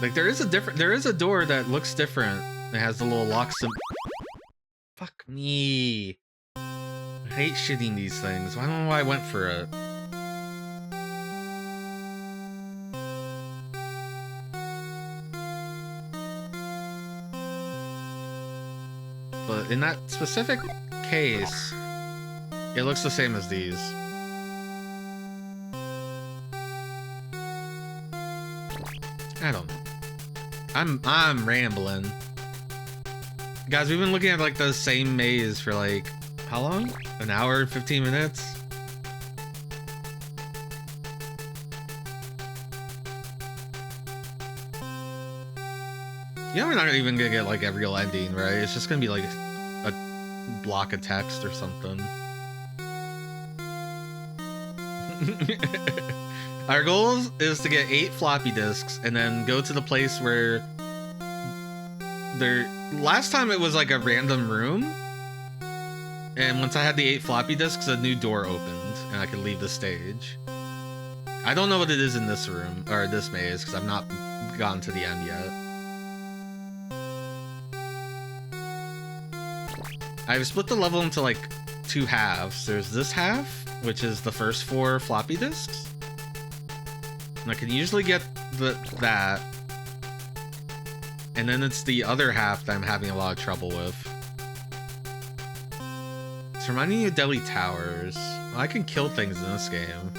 Like there is a door that looks different. It has the little lock symbol. Fuck me. I hate shitting these things. I don't know why I went for it. But in that specific case, it looks the same as these. I don't know. I'm rambling. Guys, we've been looking at like the same maze for like how long? An hour and 15 minutes? Yeah, we're not even gonna get like a real ending, right? It's just gonna be like a block of text or something. Our goal is to get 8 floppy disks and then go to the place where last time it was like a random room, and once I had the 8 floppy disks, a new door opened and I could leave the stage. I don't know what it is in this room or this maze because I've not gotten to the end yet. I've split the level into like 2 halves. There's this half, which is the first 4 floppy disks. And I can usually get that. And then it's the other half that I'm having a lot of trouble with. It's reminding me of Deadly Towers. Well, I can kill things in this game.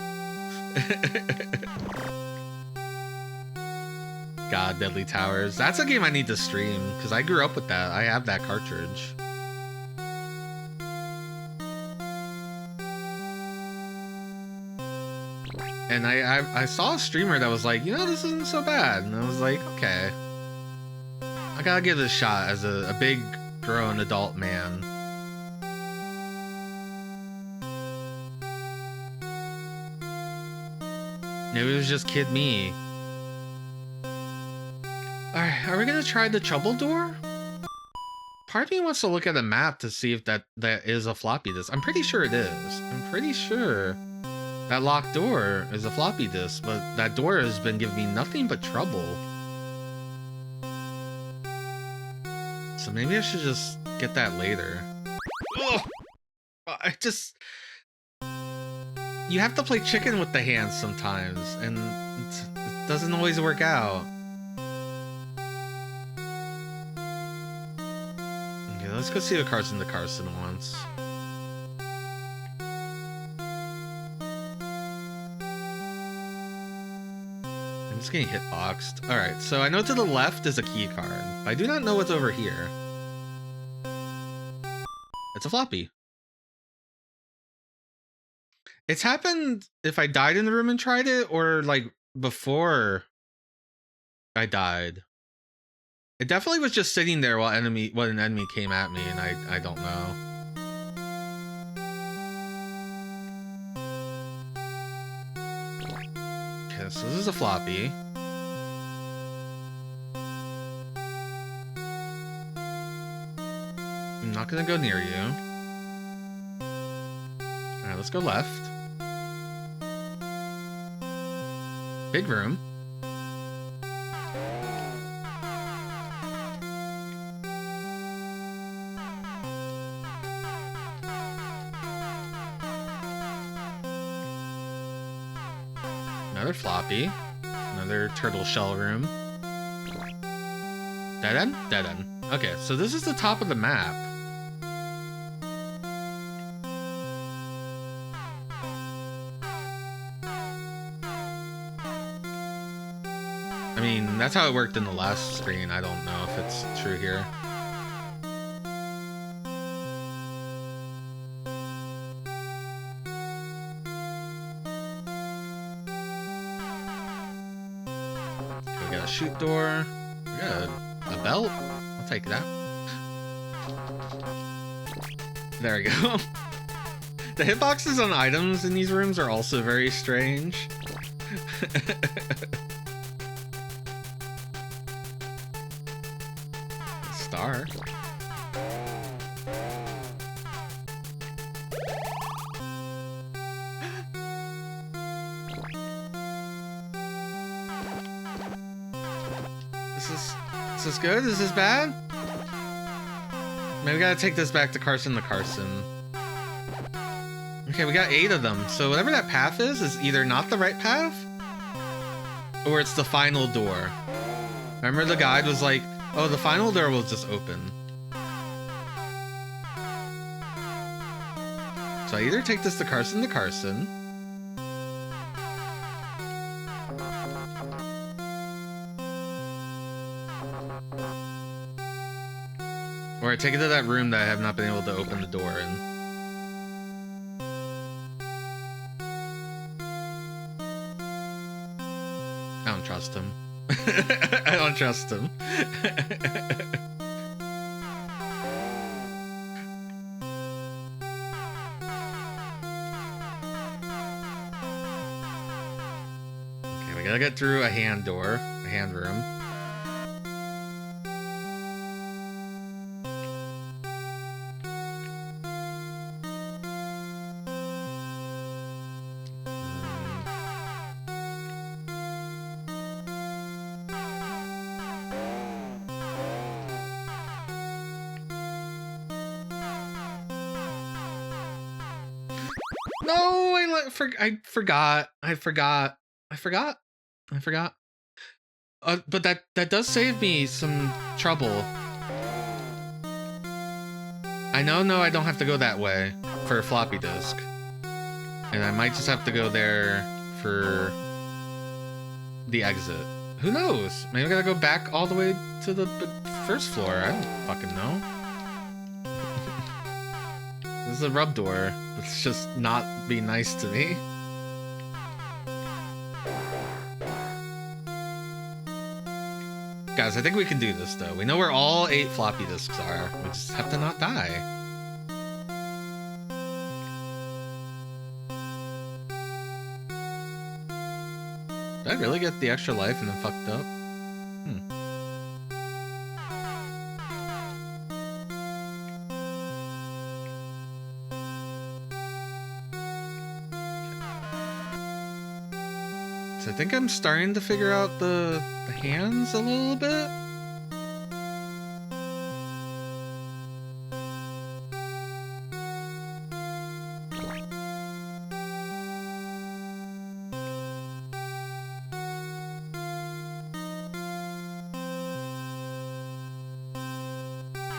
God, Deadly Towers. That's a game I need to stream because I grew up with that. I have that cartridge. And I saw a streamer that was like, you know, this isn't so bad. And I was like, okay. I gotta give this a shot as a big grown adult man. Maybe it was just kid me. Alright, are we gonna try the trouble door? Part of me wants to look at a map to see if that is a floppy disk. I'm pretty sure it is. I'm pretty sure that locked door is a floppy disk, but that door has been giving me nothing but trouble. So maybe I should just get that later. Ugh! You have to play chicken with the hands sometimes, and it doesn't always work out. Okay, let's go see the Carson to Carson once. I'm just getting hitboxed. Alright, so I know to the left is a key card. But I do not know what's over here. It's a floppy. It's happened if I died in the room and tried it, or like before I died. It definitely was just sitting there while an enemy came at me, and I don't know. Okay, so this is a floppy. I'm not gonna go near you. Alright, let's go left. Big room. Another floppy. Another turtle shell room. Dead end? Dead end. Okay, so this is the top of the map. I mean, that's how it worked in the last screen. I don't know if it's true here. We got a shoot door. We got a belt. I'll take that. There we go. The hitboxes on items in these rooms are also very strange. Star. Is this good? Is this bad? Maybe we gotta take this back to Carson the Carson. Okay, we got 8 of them. So whatever that path is either not the right path, or it's the final door. Remember the guide was like, oh, the final door will just open. So I either take this to Carson, or I take it to that room that I have not been able to open the door in. I don't trust him. I don't trust him. Okay, we gotta get through a hand door, a hand room. No, I forgot. But that does save me some trouble. I know, no, I don't have to go that way for a floppy disk. And I might just have to go there for the exit. Who knows? Maybe I gotta go back all the way to the first floor. I don't fucking know. This is a rub door. It's just not be nice to me. Guys, I think we can do this though. We know where all 8 floppy disks are. We just have to not die. Did I really get the extra life and then fucked up? So I think I'm starting to figure out the hands a little bit.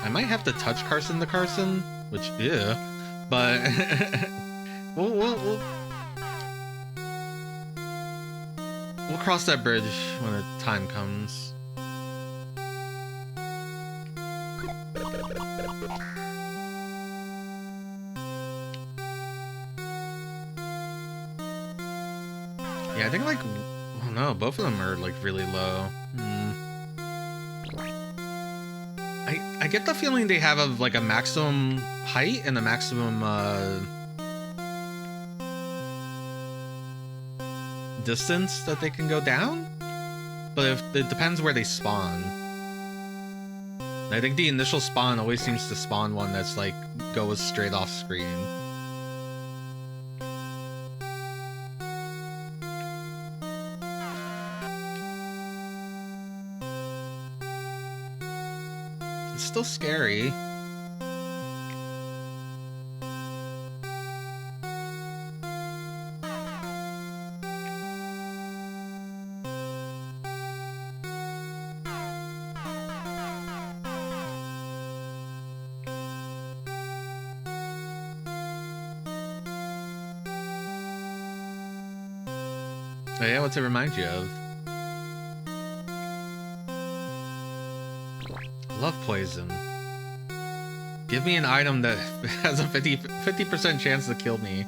I might have to touch Carson the Carson, which, yeah, but we'll cross that bridge when the time comes. Yeah, I think like, oh no, both of them are like really low. I get the feeling they have like a maximum height and a maximum distance that they can go down, but it depends where they spawn. I think the initial spawn always seems to spawn one that's like goes straight off screen. It's still scary. Oh yeah, what's it remind you of? I love poison. Give me an item that has a 50% chance to kill me.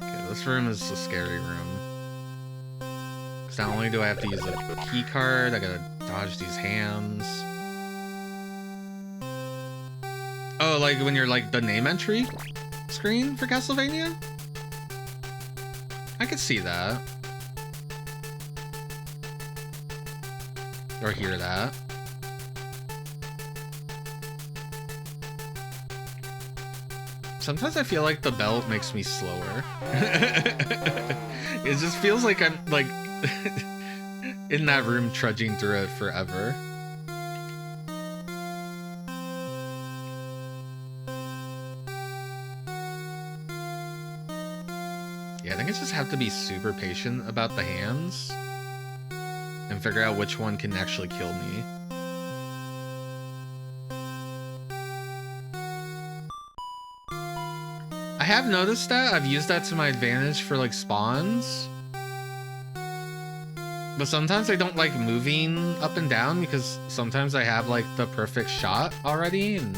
Okay, this room is a scary room. Because not only do I have to use a key card, I gotta dodge these hands. Oh, like when you're like the name entry screen for Castlevania? I could see that. Or hear that. Sometimes I feel like the belt makes me slower. It just feels like I'm like in that room trudging through it forever. Yeah, I think I just have to be super patient about the hands and figure out which one can actually kill me. I have noticed that. I've used that to my advantage for like spawns. But sometimes I don't like moving up and down because sometimes I have like the perfect shot already and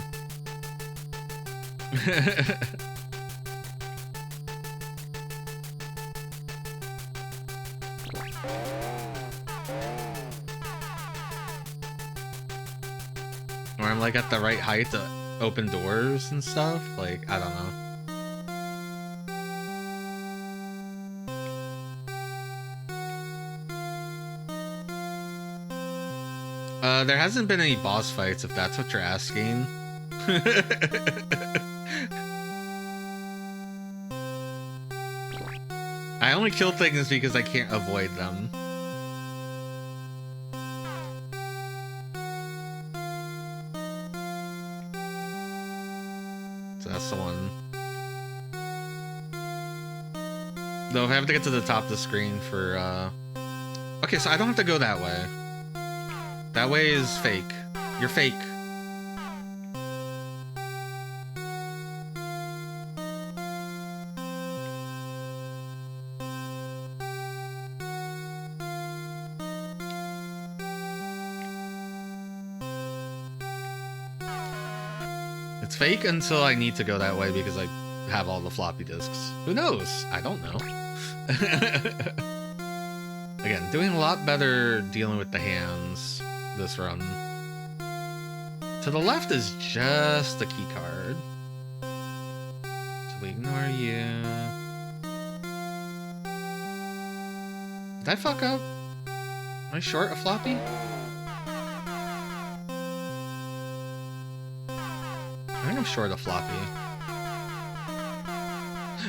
or I'm like at the right height to open doors and stuff. Like, I don't know. There hasn't been any boss fights, if that's what you're asking. I only kill things because I can't avoid them. So that's the one. Though I have to get to the top of the screen for, Okay, so I don't have to go that way. That way is fake. You're fake. It's fake until I need to go that way because I have all the floppy disks. Who knows? I don't know. Again, doing a lot better dealing with the hands this run. To the left is just the key card. So we ignore you. Did I fuck up? Am I short a floppy? I think I'm short a floppy.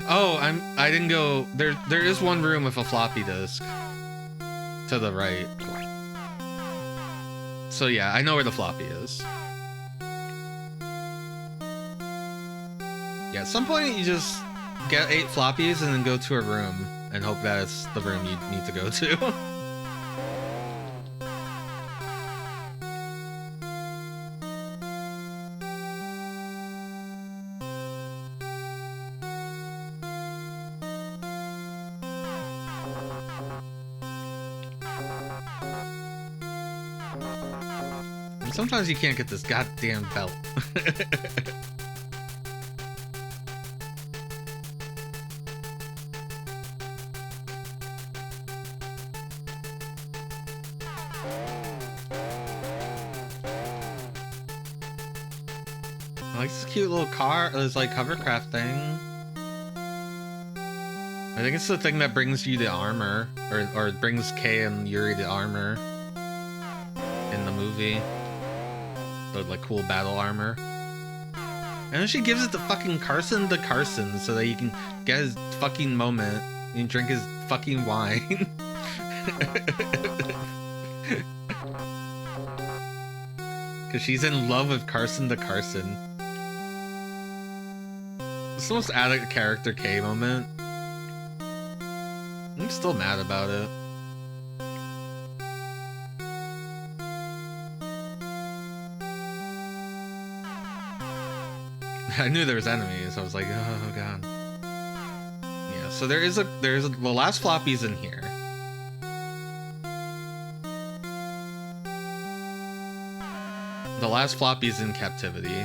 Oh, I didn't go. There is one room with a floppy disk to the right. So yeah, I know where the floppy is. Yeah, at some point you just get 8 floppies and then go to a room and hope that it's the room you need to go to. And sometimes you can't get this goddamn belt. I like this cute little car, this like hovercraft thing. I think it's the thing that brings you the armor, or it brings Kay and Yuri the armor in the movie. The like cool battle armor. And then she gives it to fucking Carson so that he can get his fucking moment and drink his fucking wine. Cause she's in love with Carson. It's the most out of character K moment. I'm still mad about it. I knew there was enemies. I was like, oh god. Yeah. So the last floppy's in here. The last floppy's in captivity.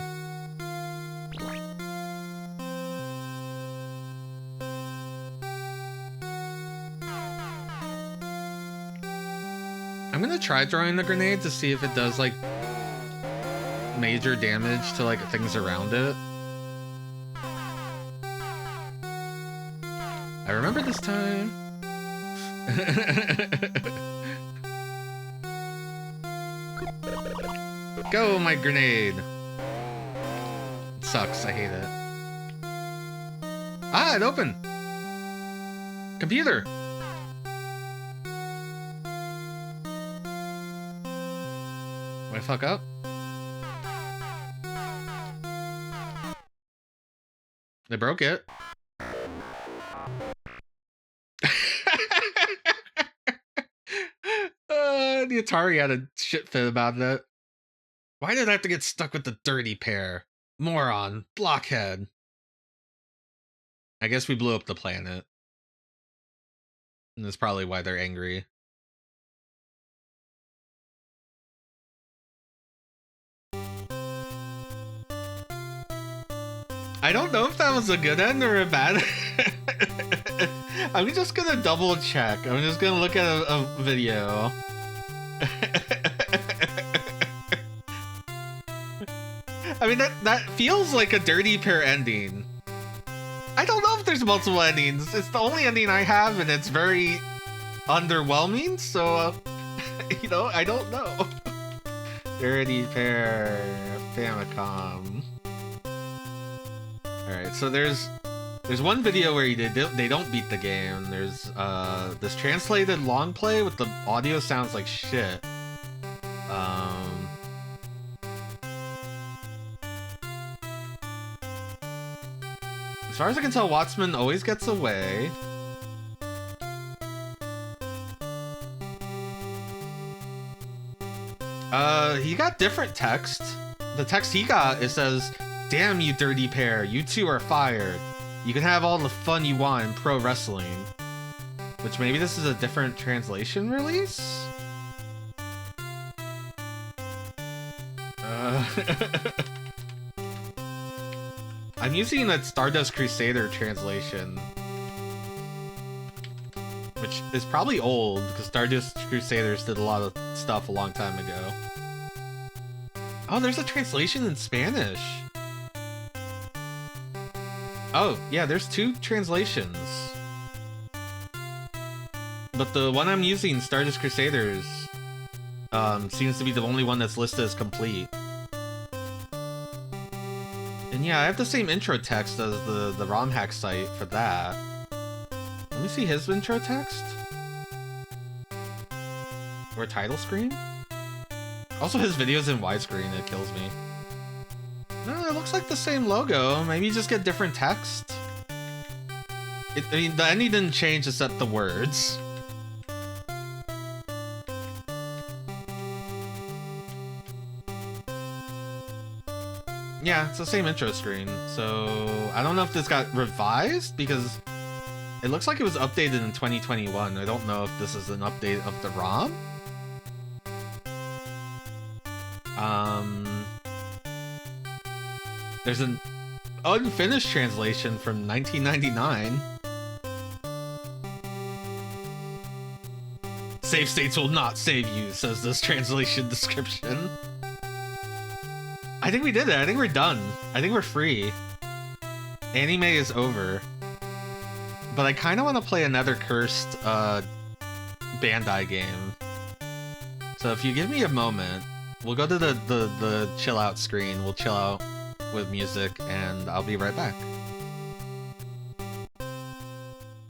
I'm gonna try throwing the grenade to see if it does like major damage to like things around it. I remember this time. Go, my grenade. It sucks, I hate it. Ah, it opened. Computer. Did I fuck up? They broke it. The Atari had a shit fit about that. Why did I have to get stuck with the dirty pair? Moron. Blockhead. I guess we blew up the planet. And that's probably why they're angry. I don't know if that was a good end or a bad. I'm just gonna double check. I'm just gonna look at a video. I mean, that feels like a dirty pair ending. I don't know if there's multiple endings. It's the only ending I have, and it's very underwhelming, so, you know, I don't know. Dirty pair, Famicom. Alright, so there's one video where they don't beat the game. There's this translated long play with the audio sounds like shit. As far as I can tell, Wattsman always gets away. He got different text. The text he got, it says, "Damn you dirty pair, you two are fired. You can have all the fun you want in pro wrestling." Which maybe this is a different translation release? I'm using that Stardust Crusader translation, which is probably old because Stardust Crusaders did a lot of stuff a long time ago. Oh, there's a translation in Spanish. Oh, yeah, there's 2 translations. But the one I'm using, Stardust Crusaders, seems to be the only one that's listed as complete. And yeah, I have the same intro text as the ROM hack site for that. Let me see his intro text. Or title screen? Also, his video's in widescreen, it kills me. No, it looks like the same logo. Maybe just get different text. I mean, the ending didn't change except the words. Yeah, it's the same intro screen. So, I don't know if this got revised because it looks like it was updated in 2021. I don't know if this is an update of the ROM. There's an unfinished translation from 1999. Save states will not save you, says this translation description. I think we did it. I think we're done. I think we're free. AniMay is over. But I kind of want to play another cursed Bandai game. So if you give me a moment, we'll go to the chill out screen. We'll chill out with music, and I'll be right back.